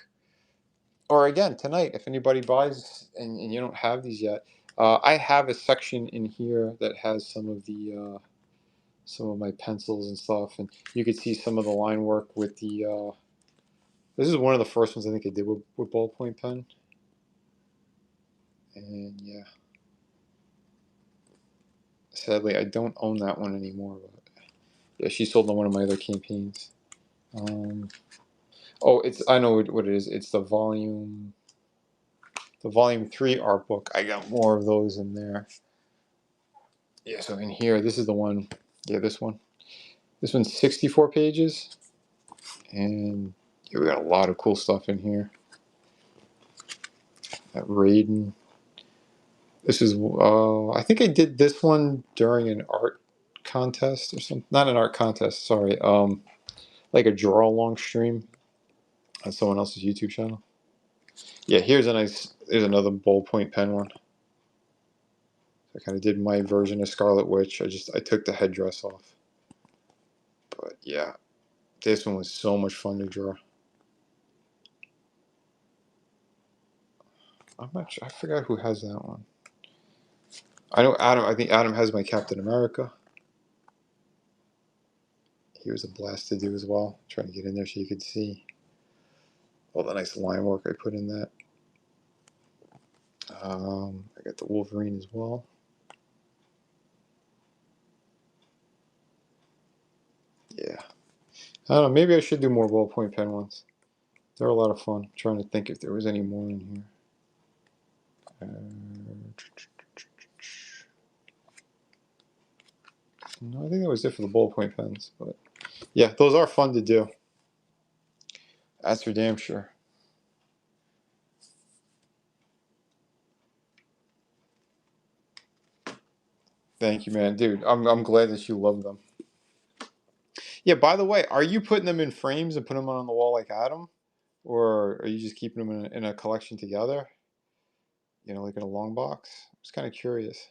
or again tonight, if anybody buys and you don't have these yet, I have a section in here that has some of my pencils and stuff, and you could see some of the line work with the. This is one of the first ones I think I did with ballpoint pen, and yeah, sadly I don't own that one anymore. But yeah, she sold on one of my other campaigns. Um, oh, I know what it is. It's the volume 3 art book. I got more of those in there. Yeah, so in here, this is the one. Yeah, this one. This one's 64 pages, and yeah, we got a lot of cool stuff in here. That Raiden. This is, I think I did this one during an art contest or something. Not an art contest, sorry. Like a draw along stream on someone else's YouTube channel. Yeah, here's another ballpoint pen one. I kind of did my version of Scarlet Witch. I took the headdress off. But yeah, this one was so much fun to draw. I forgot who has that one. I know Adam. I think Adam has my Captain America. He was a blast to do as well. Trying to get in there so you could see all the nice line work I put in that. I got the Wolverine as well. Yeah. I don't know. Maybe I should do more ballpoint pen ones. They're a lot of fun. I'm trying to think if there was any more in here. No, I think that was it for the ballpoint pens. But yeah, those are fun to do. That's for damn sure. Thank you, man, dude. I'm glad that you love them. Yeah, by the way, are you putting them in frames and putting them on the wall like Adam? Or are you just keeping them in a collection together? You know, like in a long box? I was kind of curious.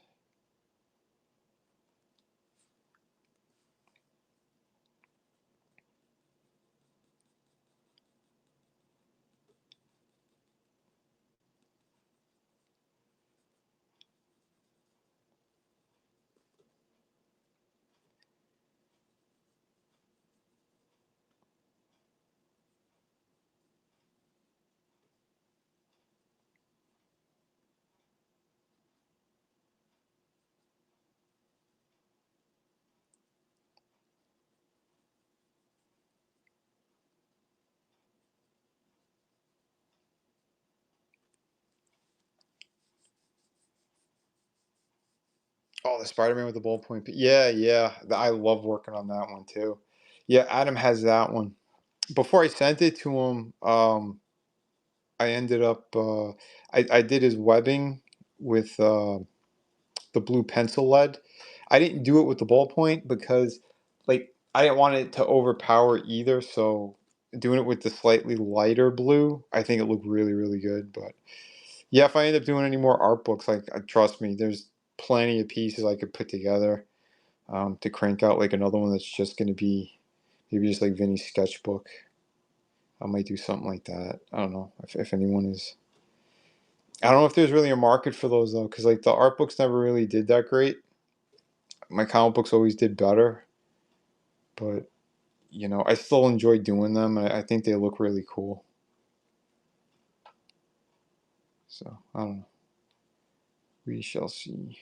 Oh, the Spider-Man with the ballpoint. Yeah, yeah. I love working on that one too. Yeah, Adam has that one. Before I sent it to him, I ended up I did his webbing with the blue pencil lead. I didn't do it with the ballpoint because like I didn't want it to overpower either, so doing it with the slightly lighter blue, I think it looked really, really good. But yeah, if I end up doing any more art books, like trust me, there's plenty of pieces I could put together to crank out like another one that's just going to be maybe just like Vinny's sketchbook. I might do something like that. I don't know if anyone is. I don't know if there's really a market for those though, because like the art books never really did that great. My comic books always did better, but you know, I still enjoy doing them. I think they look really cool. So I don't know. We shall see.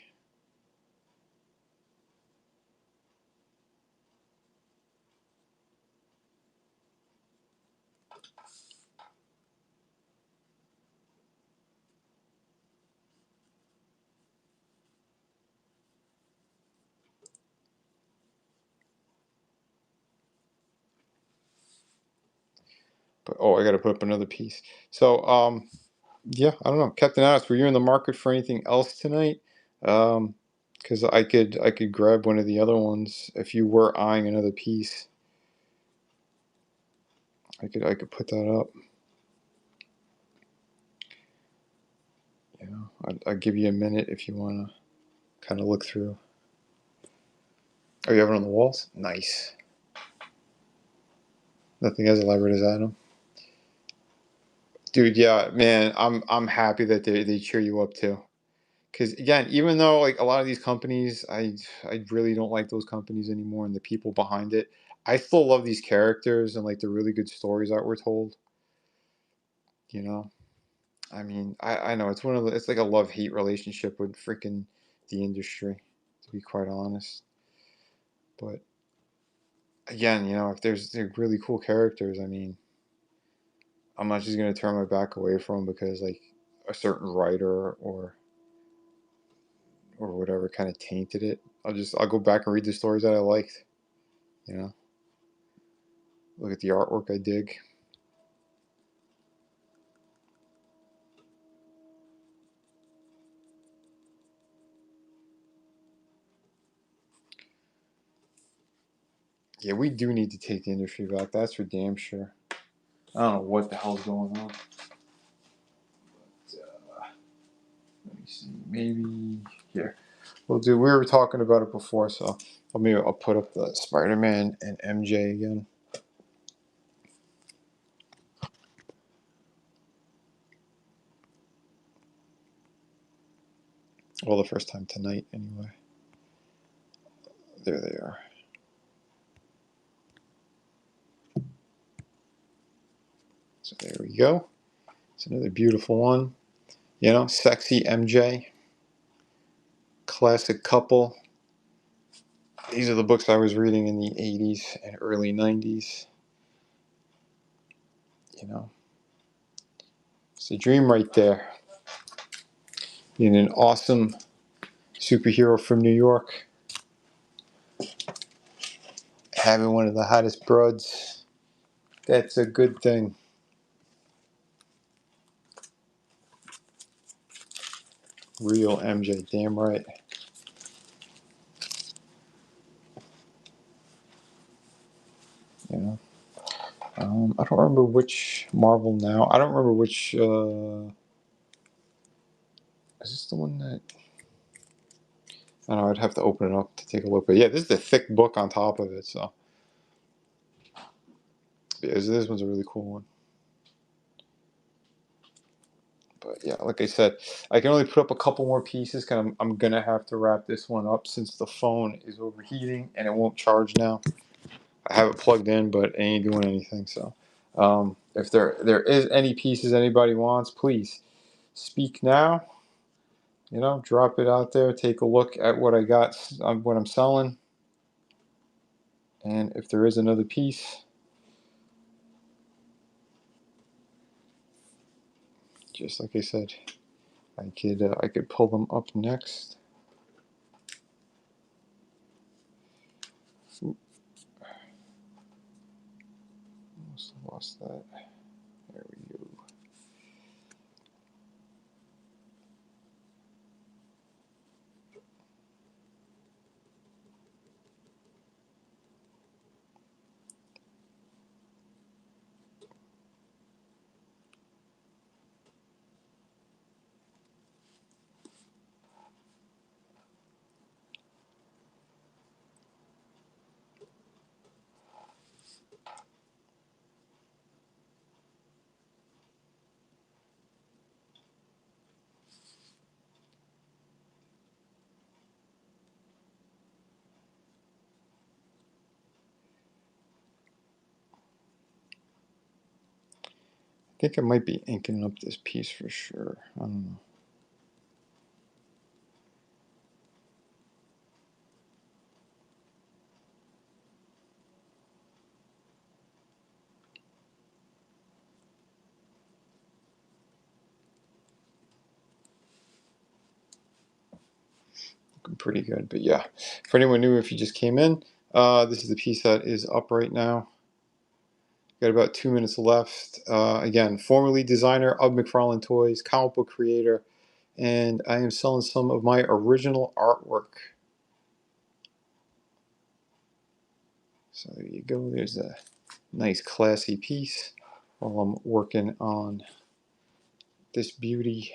But oh, I got to put up another piece. So yeah, I don't know. Captain Alice, were you in the market for anything else tonight? Because I could grab one of the other ones if you were eyeing another piece. I could put that up. You know, I'll give you a minute if you want to kind of look through. Oh, you have it on the walls? Nice. Nothing as elaborate as Adam. Dude, yeah, man, I'm happy that they cheer you up too. Because again, even though like a lot of these companies, I really don't like those companies anymore and the people behind it. I still love these characters and like the really good stories that were told. You know, I mean, I know it's one of the it's like a love hate relationship with freaking the industry, to be quite honest. But again, you know, if they're really cool characters, I mean, I'm not just gonna turn my back away from them because like a certain writer or whatever kind of tainted it. I'll go back and read the stories that I liked. You know, look at the artwork I dig. Yeah, we do need to take the industry back. That's for damn sure. I don't know what the hell's going on. Let me see. Maybe here. Well, dude, we were talking about it before, so maybe I'll put up the Spider-Man and MJ again. Well, the first time tonight, anyway. There they are. So there we go. It's another beautiful one. You know, sexy MJ, classic couple. These are the books I was reading in the 80s and early 90s. You know, it's a dream right there. Being an awesome superhero from New York, having one of the hottest broads, that's a good thing. Real MJ, damn right. You know, I don't remember which Marvel now. I don't remember which. Is this the one that? I don't know. I'd have to open it up to take a look. But yeah, this is a thick book on top of it. So yeah, this one's a really cool one. But yeah, like I said, I can only put up a couple more pieces because I'm gonna have to wrap this one up since the phone is overheating and it won't charge now. I have it plugged in, but it ain't doing anything. So if there is any pieces anybody wants, please speak now. You know, drop it out there. Take a look at what I got, what I'm selling, and if there is another piece, just like I said, I could pull them up next. Oop, almost lost that. There we go. I think I might be inking up this piece for sure. I don't know. Looking pretty good, but yeah. For anyone new, if you just came in, this is the piece that is up right now. Got about 2 minutes left. Again, formerly designer of McFarlane Toys, comic book creator, and I am selling some of my original artwork. So there you go. There's a nice classy piece while I'm working on this beauty.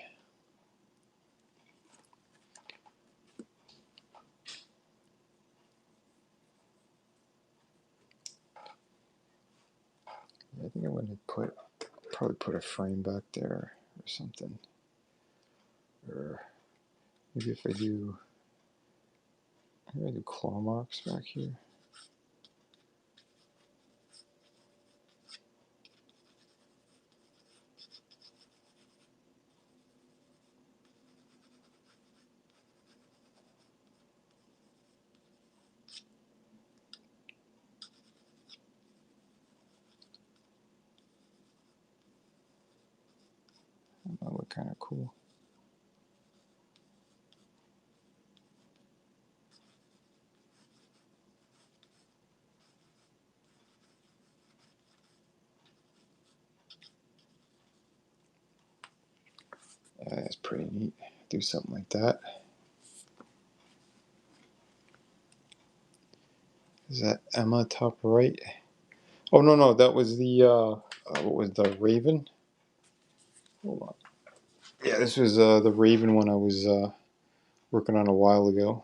I think I'm going to probably put a frame back there or something. Or maybe if I do claw marks back here. That would look kind of cool. Yeah, that's pretty neat. Do something like that. Is that Emma top right? Oh no, that was the what was the Raven? Hold on. Yeah, this was the Raven one I was working on a while ago.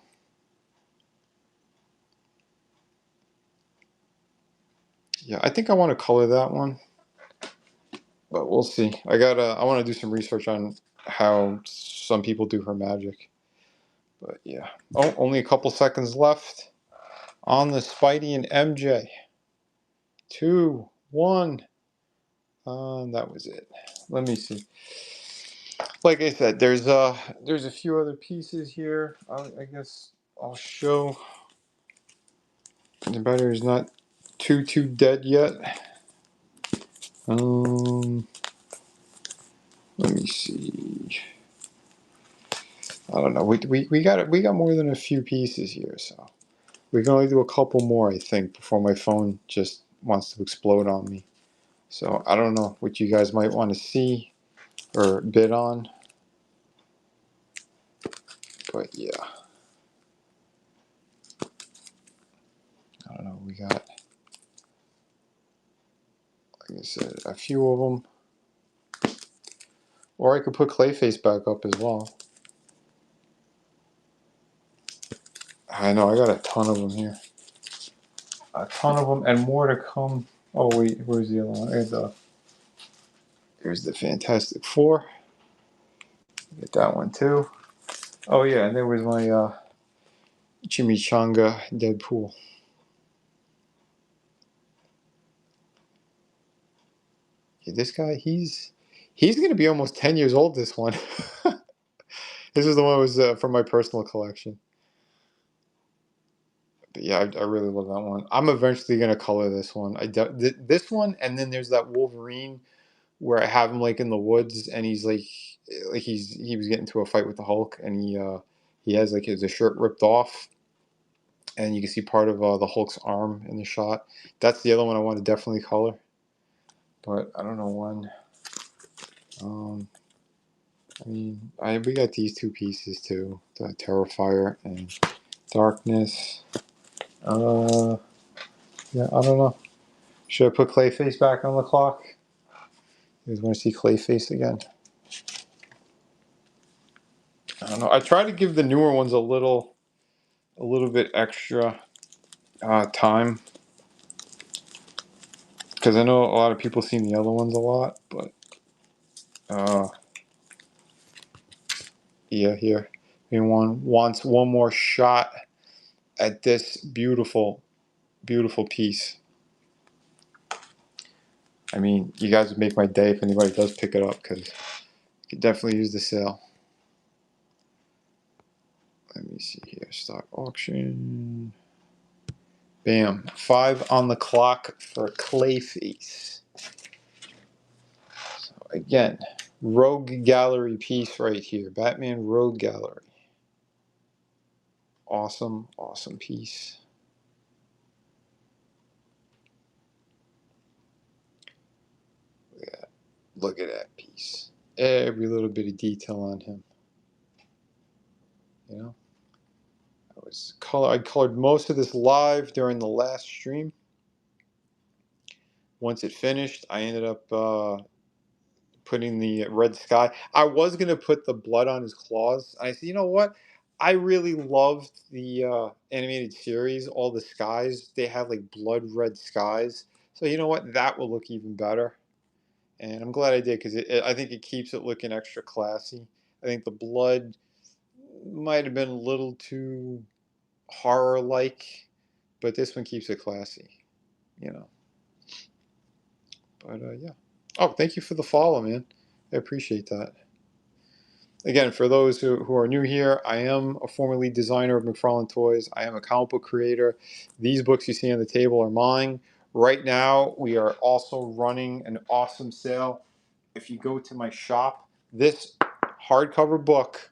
Yeah, I think I want to color that one, but we'll see. I want to do some research on how some people do her magic. But yeah. Oh, only a couple seconds left on the Spidey and MJ. 2, 1. That was it. Let me see. Like I said, there's a few other pieces here. I guess I'll show. The battery's not too dead yet. Let me see. I don't know. We got more than a few pieces here, so we can only do a couple more, I think, before my phone just wants to explode on me. So I don't know what you guys might want to see or bid on, but yeah, I don't know. We got I said, a few of them. Or I could put Clayface back up as well. I know, I got a ton of them here. A ton of them, and more to come. Oh, wait, where's the other one? Here's the Fantastic Four. Get that one too. Oh, yeah, and there was my Chimichanga Deadpool. Yeah, this guy, he's going to be almost 10 years old, this one. This is the one that was from my personal collection. But yeah, I really love that one. I'm eventually gonna color this one. This one, and then there's that Wolverine where I have him like in the woods, and he's like he was getting into a fight with the Hulk, and he has like his shirt ripped off, and you can see part of the Hulk's arm in the shot. That's the other one I want to definitely color, but I don't know when. I mean, we got these two pieces too, the Terrifier and Darkness. Yeah, I don't know. Should I put Clayface back on the clock? You guys want to see Clayface again? I don't know. I try to give the newer ones a little bit extra time because I know a lot of people seen the other ones a lot, but yeah, here anyone wants one more shot at this beautiful, beautiful piece. I mean, you guys would make my day if anybody does pick it up because you could definitely use the sale. Let me see here. Stock auction. Bam. 5 on the clock for Clayface. So again, Rogue Gallery piece right here. Batman Rogue Gallery. Awesome, awesome piece. Look at that piece. Every little bit of detail on him. You know? I colored most of this live during the last stream. Once it finished, I ended up putting the red sky. I was going to put the blood on his claws. I said, you know what? I really loved the animated series, all the skies. They have like blood red skies. So you know what? That will look even better. And I'm glad I did because I think it keeps it looking extra classy. I think the blood might have been a little too horror-like, but this one keeps it classy, you know. But yeah. Oh, thank you for the follow, man. I appreciate that. Again, for those who are new here, I am a former lead designer of McFarlane Toys. I am a comic book creator. These books you see on the table are mine. Right now, we are also running an awesome sale. If you go to my shop, this hardcover book,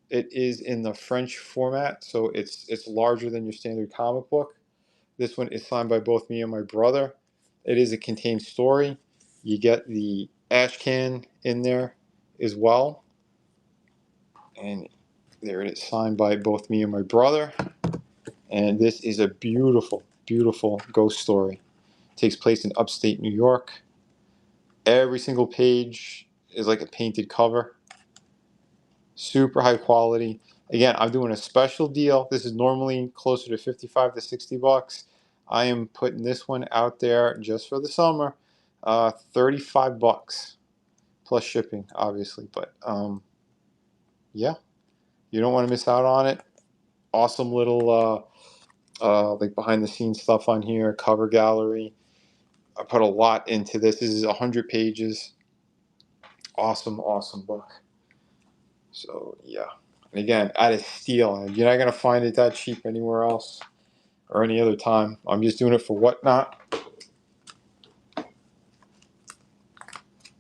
it is in the French format, so it's larger than your standard comic book. This one is signed by both me and my brother. It is a contained story. You get the ash can in there as well. And there it is, signed by both me and my brother. And this is a beautiful, beautiful ghost story. It takes place in upstate New York. Every single page is like a painted cover. Super high quality. Again, I'm doing a special deal. This is normally closer to 55 to 60 bucks. I am putting this one out there just for the summer. 35 bucks plus shipping, obviously. But yeah, you don't want to miss out on it. Awesome little like behind the scenes stuff on here, cover gallery. I put a lot into this. This is 100 pages. Awesome, awesome book. So yeah, and again, at a steal. You're not gonna find it that cheap anywhere else or any other time. I'm just doing it for Whatnot.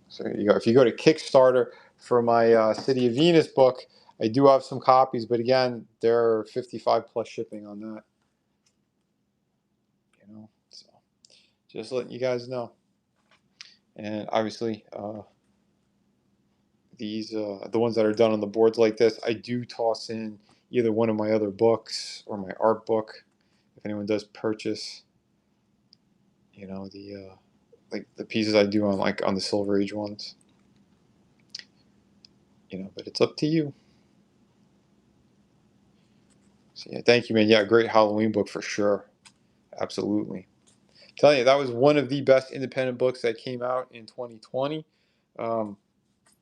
So you go. If you go to Kickstarter for my City of Venus book, I do have some copies, but again, there are 55 plus shipping on that. You know, so just letting you guys know. And obviously, these the ones that are done on the boards like this, I do toss in either one of my other books or my art book if anyone does purchase, you know, like the pieces I do on on the Silver Age ones. But it's up to you. So yeah, thank you, man. Yeah, great Halloween book for sure. Absolutely. Telling you, that was one of the best independent books that came out in 2020. Um,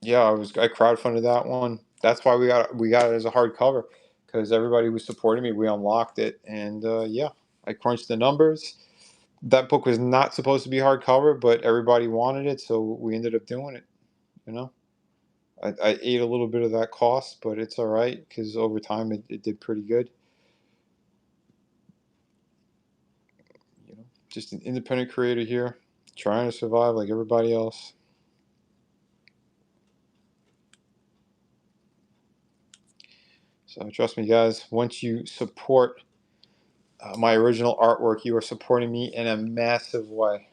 yeah, I crowdfunded that one. That's why we got it as a hardcover, because everybody was supporting me. We unlocked it, and yeah, I crunched the numbers. That book was not supposed to be hardcover, but everybody wanted it, so we ended up doing it. You know, I ate a little bit of that cost, but it's all right because over time it did pretty good. Just an independent creator here, trying to survive like everybody else. So trust me, guys. Once you support my original artwork, you are supporting me in a massive way.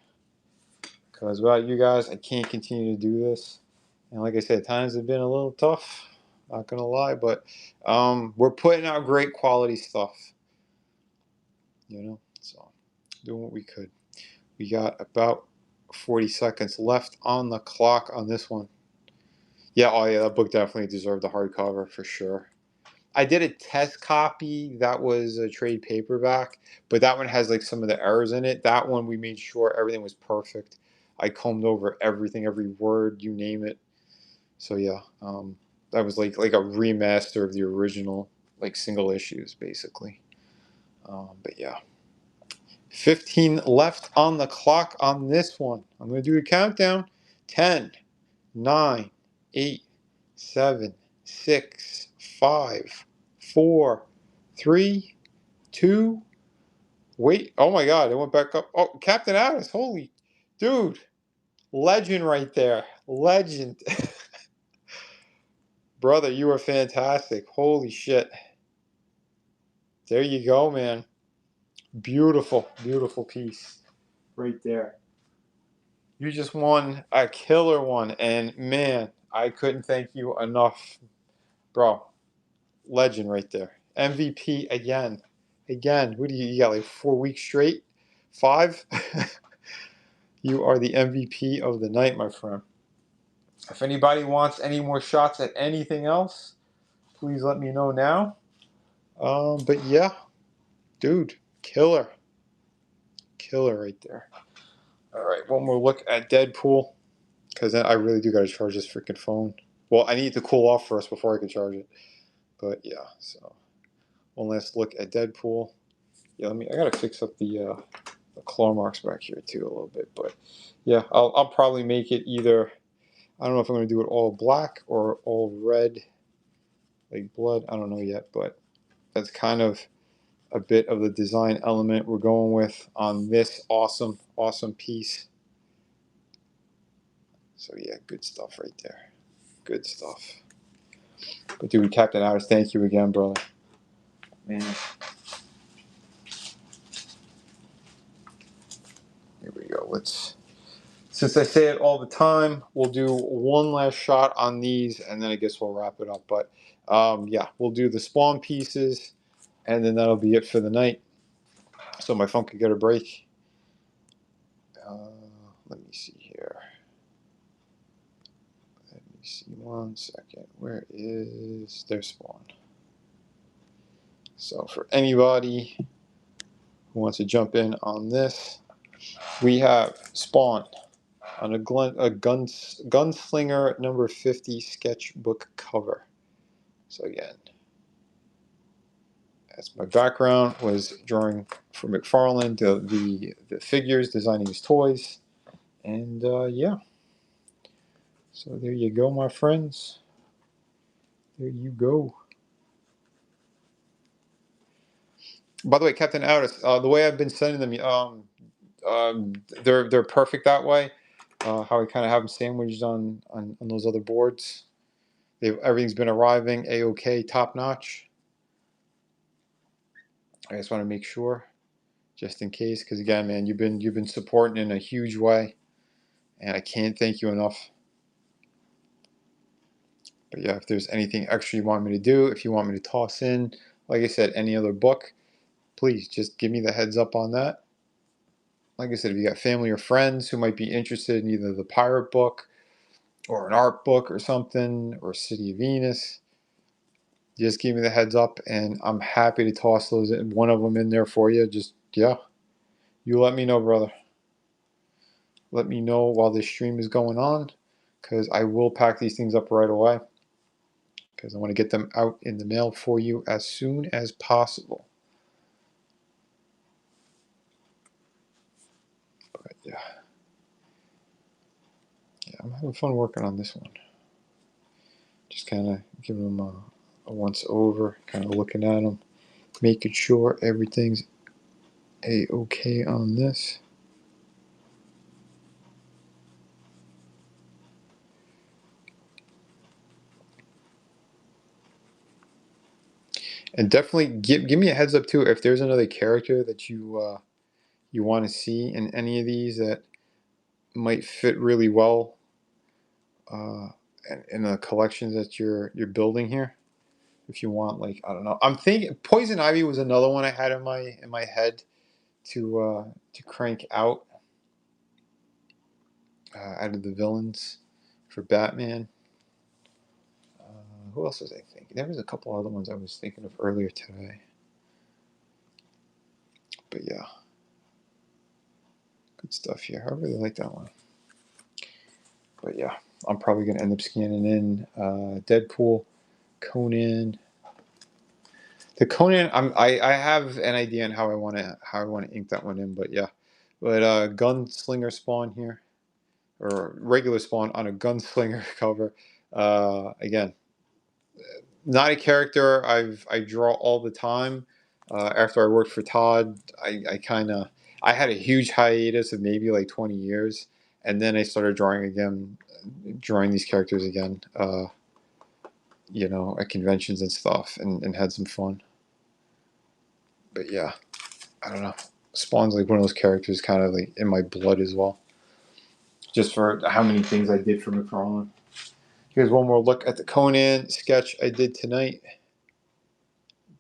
Because without you guys, I can't continue to do this. And like I said, times have been a little tough. Not gonna lie, but we're putting out great quality stuff. So doing what we could. We got about 40 seconds left on the clock on this one. Yeah, oh yeah, that book definitely deserved the hardcover for sure. I did a test copy that was a trade paperback, but that one has like some of the errors in it. That one we made sure everything was perfect. I combed over everything, every word, you name it. So yeah, that was like a remaster of the original, like single issues basically. But yeah, 15 left on the clock on this one. I'm gonna do a countdown. 10, 9, 8, 7, 6, 5, 4, 3, 2. Wait, oh my God, it went back up. Oh, Captain Addis, holy dude, legend right there. Legend. Brother, you are fantastic. Holy shit. There you go, man. Beautiful, beautiful piece right there. You just won a killer one, and man, I couldn't thank you enough, bro. Legend right there. MVP again. Again. What do you got? Like 4 weeks straight? 5? You are the MVP of the night, my friend. If anybody wants any more shots at anything else, please let me know now. But yeah, dude, killer. Killer right there. All right, one more look at Deadpool, because then I really do got to charge this freaking phone. Well, I need to cool off first before I can charge it. But yeah, so one last look at Deadpool. Yeah, I gotta fix up the claw marks back here too a little bit. But yeah, I'll probably make it either. I don't know if I'm gonna do it all black or all red, like blood. I don't know yet, but that's kind of a bit of the design element we're going with on this awesome, awesome piece. So yeah, good stuff right there. Good stuff. But dude, Captain Addis, thank you again, brother. Man. Here we go. Since I say it all the time, we'll do one last shot on these, and then I guess we'll wrap it up. But yeah, we'll do the Spawn pieces, and then that'll be it for the night. So my phone could get a break. Let me see here. Let me see 1 second. Where is their Spawn? So for anybody who wants to jump in on this, we have Spawn on a Gunslinger number 50 sketchbook cover. So again, as my background was drawing for McFarlane, the figures, designing his toys, and yeah. So there you go, my friends. There you go. By the way, Captain Addis, the way I've been sending them, they're perfect that way. How I kind of have them sandwiched on those other boards. Everything's been arriving a-okay, top notch. I just want to make sure, just in case, because again, man, you've been supporting in a huge way, and I can't thank you enough. But yeah, if there's anything extra you want me to do, if you want me to toss in, like I said, any other book, please just give me the heads up on that. like I said, if you got family or friends who might be interested in either the pirate book or an art book or something, or City of Venus, just give me the heads up, and I'm happy to toss those in, one of them in there for you. Just, yeah, you let me know, brother. Let me know while this stream is going on, because I will pack these things up right away, because I want to get them out in the mail for you as soon as possible. But yeah, I'm having fun working on this one. Just kind of giving them a once over, kind of looking at them, making sure everything's a-okay on this. And definitely give me a heads up too if there's another character that you want to see in any of these that might fit really well uh, in the collections that you're building here. If you want, like, I don't know, I'm thinking Poison Ivy was another one I had in my head to crank out of the villains for Batman. Who else was I thinking? There was a couple other ones I was thinking of earlier today. But yeah, good stuff here. I really like that one. But yeah, I'm probably going to end up scanning in Deadpool, Conan. The Conan, I have an idea on how I want to ink that one in. But yeah, but Gunslinger Spawn here, or regular Spawn on a Gunslinger cover. Again, not a character I draw all the time. After I worked for Todd, I had a huge hiatus of maybe like 20 years, and then I started drawing these characters again. At conventions and stuff, and had some fun. But yeah, I don't know. Spawn's like one of those characters, kind of like in my blood as well. Just for how many things I did for McFarlane. Here's one more look at the Conan sketch I did tonight.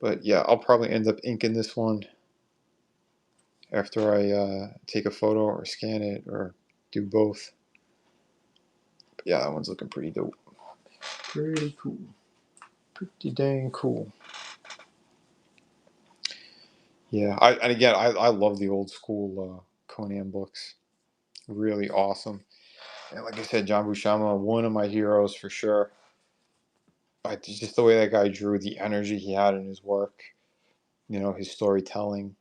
But yeah, I'll probably end up inking this one after I take a photo or scan it or do both. But yeah, that one's looking pretty dope. Pretty cool. Pretty dang cool. Yeah, I love the old school Conan books. Really awesome. And like I said, John Buscema, one of my heroes for sure. Just the way that guy drew, the energy he had in his work, his storytelling.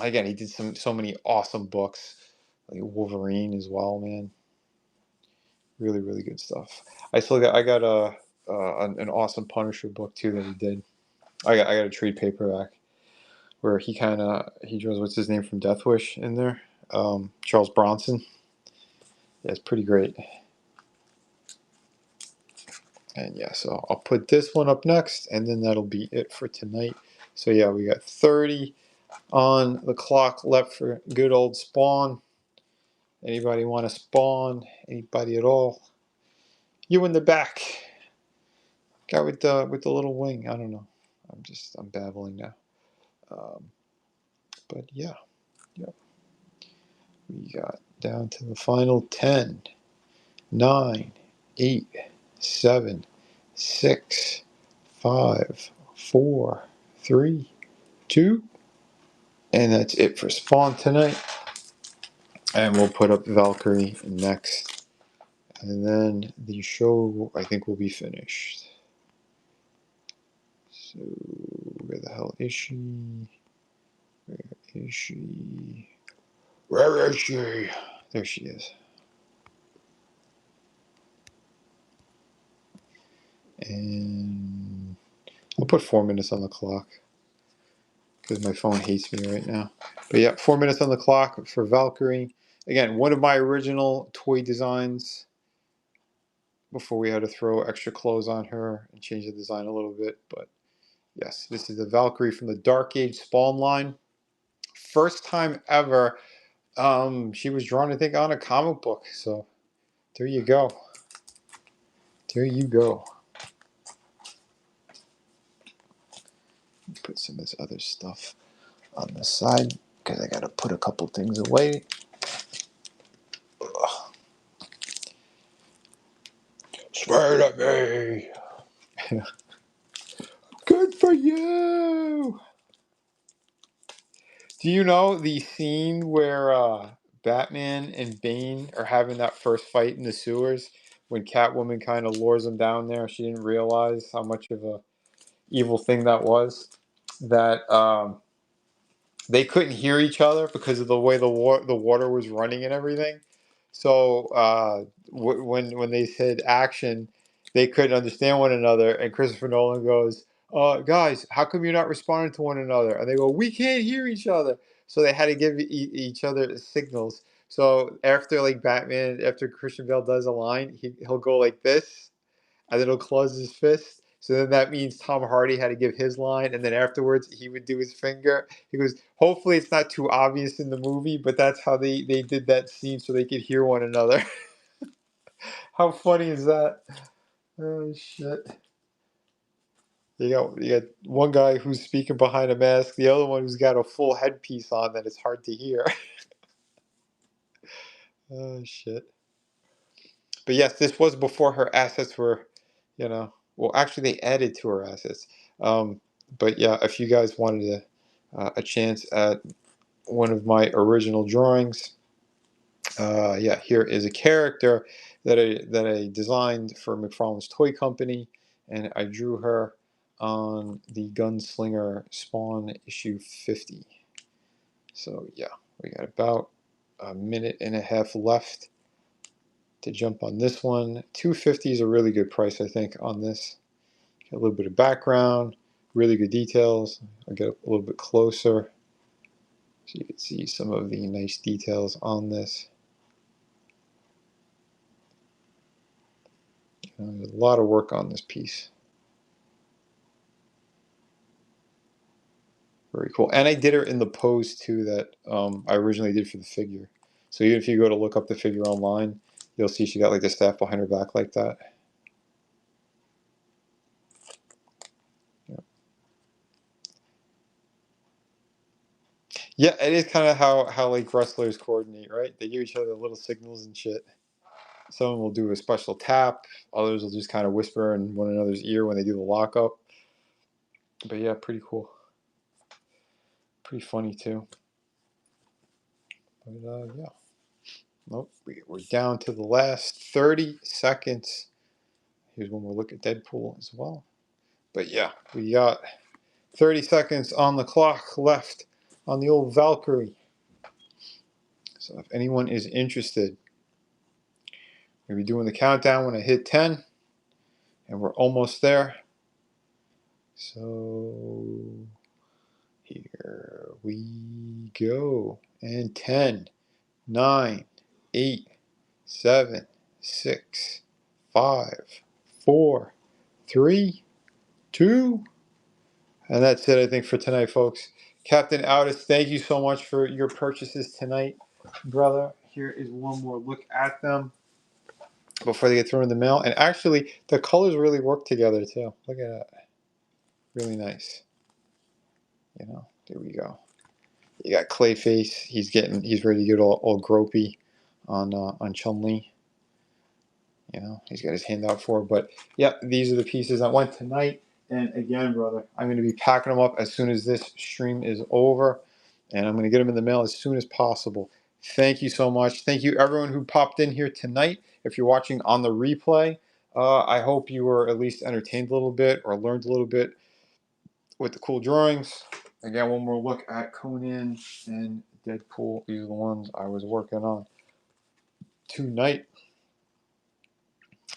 Again, he did so many awesome books, like Wolverine as well, man. Really, really good stuff. I got an awesome Punisher book too that he did. I got a trade paperback where he draws what's his name from Death Wish in there, Charles Bronson. Yeah, it's pretty great. And yeah, so I'll put this one up next, and then that'll be it for tonight. So yeah, we got 30 on the clock left for good old Spawn. Anybody want to spawn? Anybody at all? You in the back. Guy with the little wing. I don't know. I'm babbling now. But yeah, yep. We got down to the final 10, 9, 8, 7, 6, 5, 4, 3, 2, and that's it for Spawn tonight. And we'll put up Valkyrie next. And then the show, I think, will be finished. So, where the hell is she? Where is she? Where is she? There she is. And I'll put 4 minutes on the clock because my phone hates me right now. But yeah, 4 minutes on the clock for Valkyrie. Again, one of my original toy designs before we had to throw extra clothes on her and change the design a little bit. But yes, this is the Valkyrie from the Dark Age Spawn line. First time ever she was drawn, I think, on a comic book. So there you go. There you go. Put some of this other stuff on the side because I got to put a couple things away. Spider-Man. Good for you. Do you know the scene where Batman and Bane are having that first fight in the sewers when Catwoman kind of lures them down there? She didn't realize how much of a evil thing that was. That they couldn't hear each other because of the way the water was running and everything. So when they said action, they couldn't understand one another. And Christopher Nolan goes, "Guys, how come you're not responding to one another?" And they go, "We can't hear each other." So they had to give each other signals. So after like Batman, after Christian Bale does a line, he'll go like this, and then he'll close his fist. So then that means Tom Hardy had to give his line, and then afterwards he would do his finger. He goes, hopefully it's not too obvious in the movie, but that's how they did that scene so they could hear one another. How funny is that? Oh shit. You got one guy who's speaking behind a mask, the other one who's got a full headpiece on that it's hard to hear. Oh shit. But yes, this was before her assets were, well, actually they added to her assets. Um, but yeah, if you guys wanted a chance at one of my original drawings, yeah, here is a character that I designed for McFarlane's Toy Company, and I drew her on the Gunslinger Spawn issue 50. So yeah, we got about a minute and a half left to jump on this one. 250 is a really good price, I think, on this. Get a little bit of background, really good details. I'll get a little bit closer so you can see some of the nice details on this. There's a lot of work on this piece. Very cool. And I did her in the pose too that I originally did for the figure. So even if you go to look up the figure online, you'll see she got like the staff behind her back like that. Yeah, it is kind of how like wrestlers coordinate, right? They give each other little signals and shit. Some will do a special tap. Others will just kind of whisper in one another's ear when they do the lockup. But yeah, pretty cool. Pretty funny too. But yeah. Nope. We're down to the last 30 seconds. Here's when we'll look at Deadpool as well. But yeah, we got 30 seconds on the clock left on the old Valkyrie. So if anyone is interested, we'll be doing the countdown when I hit 10. And we're almost there. So here we go. And 10, 9, 8, 7, 6, 5, 4, 3, 2. And that's it, I think, for tonight, folks. Captain Outis, thank you so much for your purchases tonight, brother. Here is one more look at them before they get thrown in the mail. And actually, the colors really work together, too. Look at that. Really nice. There we go. You got Clayface. He's ready to get all gropey on Chun-Li. He's got his hand out for her. But yeah, these are the pieces I went tonight. And again, brother, I'm going to be packing them up as soon as this stream is over. And I'm going to get them in the mail as soon as possible. Thank you so much. Thank you, everyone who popped in here tonight. If you're watching on the replay, I hope you were at least entertained a little bit or learned a little bit with the cool drawings. Again, one more look at Conan and Deadpool. These are the ones I was working on tonight.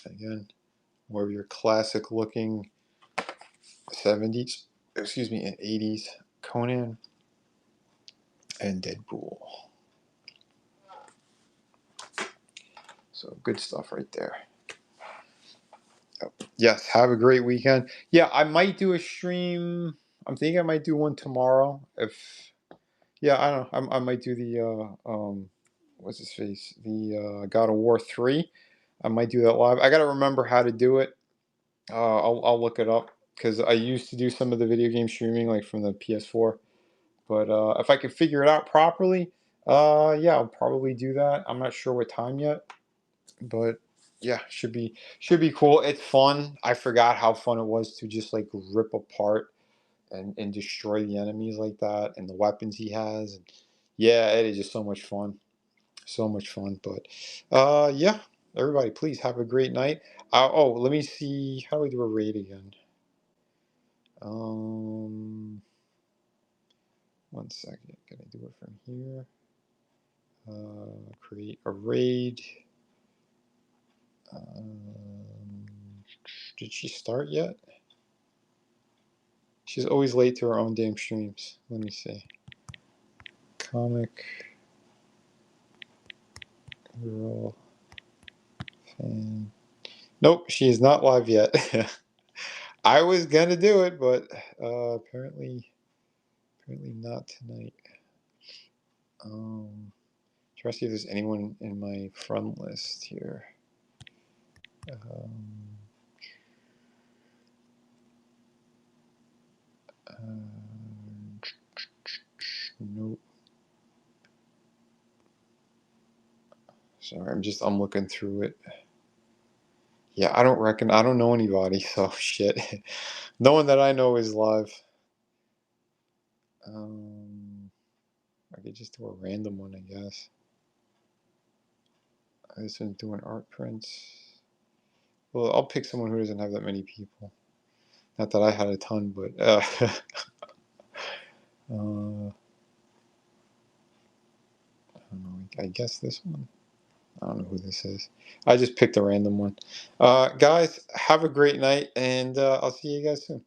Again, more of your classic looking 70s, and 80s Conan and Deadpool. So good stuff right there. Yes, have a great weekend. Yeah, I might do a stream. I'm thinking I might do one tomorrow. I don't know. I might do the what's his face? The God of War 3. I might do that live. I got to remember how to do it. I'll look it up because I used to do some of the video game streaming like from the PS4. But if I can figure it out properly, yeah, I'll probably do that. I'm not sure what time yet, but Yeah, should be cool. It's fun. I forgot how fun it was to just like rip apart and destroy the enemies like that, and the weapons he has. And yeah, it is just so much fun. So much fun. But yeah, everybody, please have a great night. Oh, let me see. How do we do a raid again? Um, 1 second. Can I do it from here? Create a raid. Um, did she start yet? She's always late to her own damn streams. Let me see. Comic girl fan. Nope, she is not live yet. I was gonna do it, but apparently not tonight. Try to see if there's anyone in my friend list here. Nope. Sorry, I'm looking through it. Yeah, I don't know anybody, so shit. No one that I know is live. I could just do a random one, I guess. This one's doing art prints. Well, I'll pick someone who doesn't have that many people. Not that I had a ton, but I don't know. I guess this one. I don't know who this is. I just picked a random one. Guys, have a great night, and I'll see you guys soon.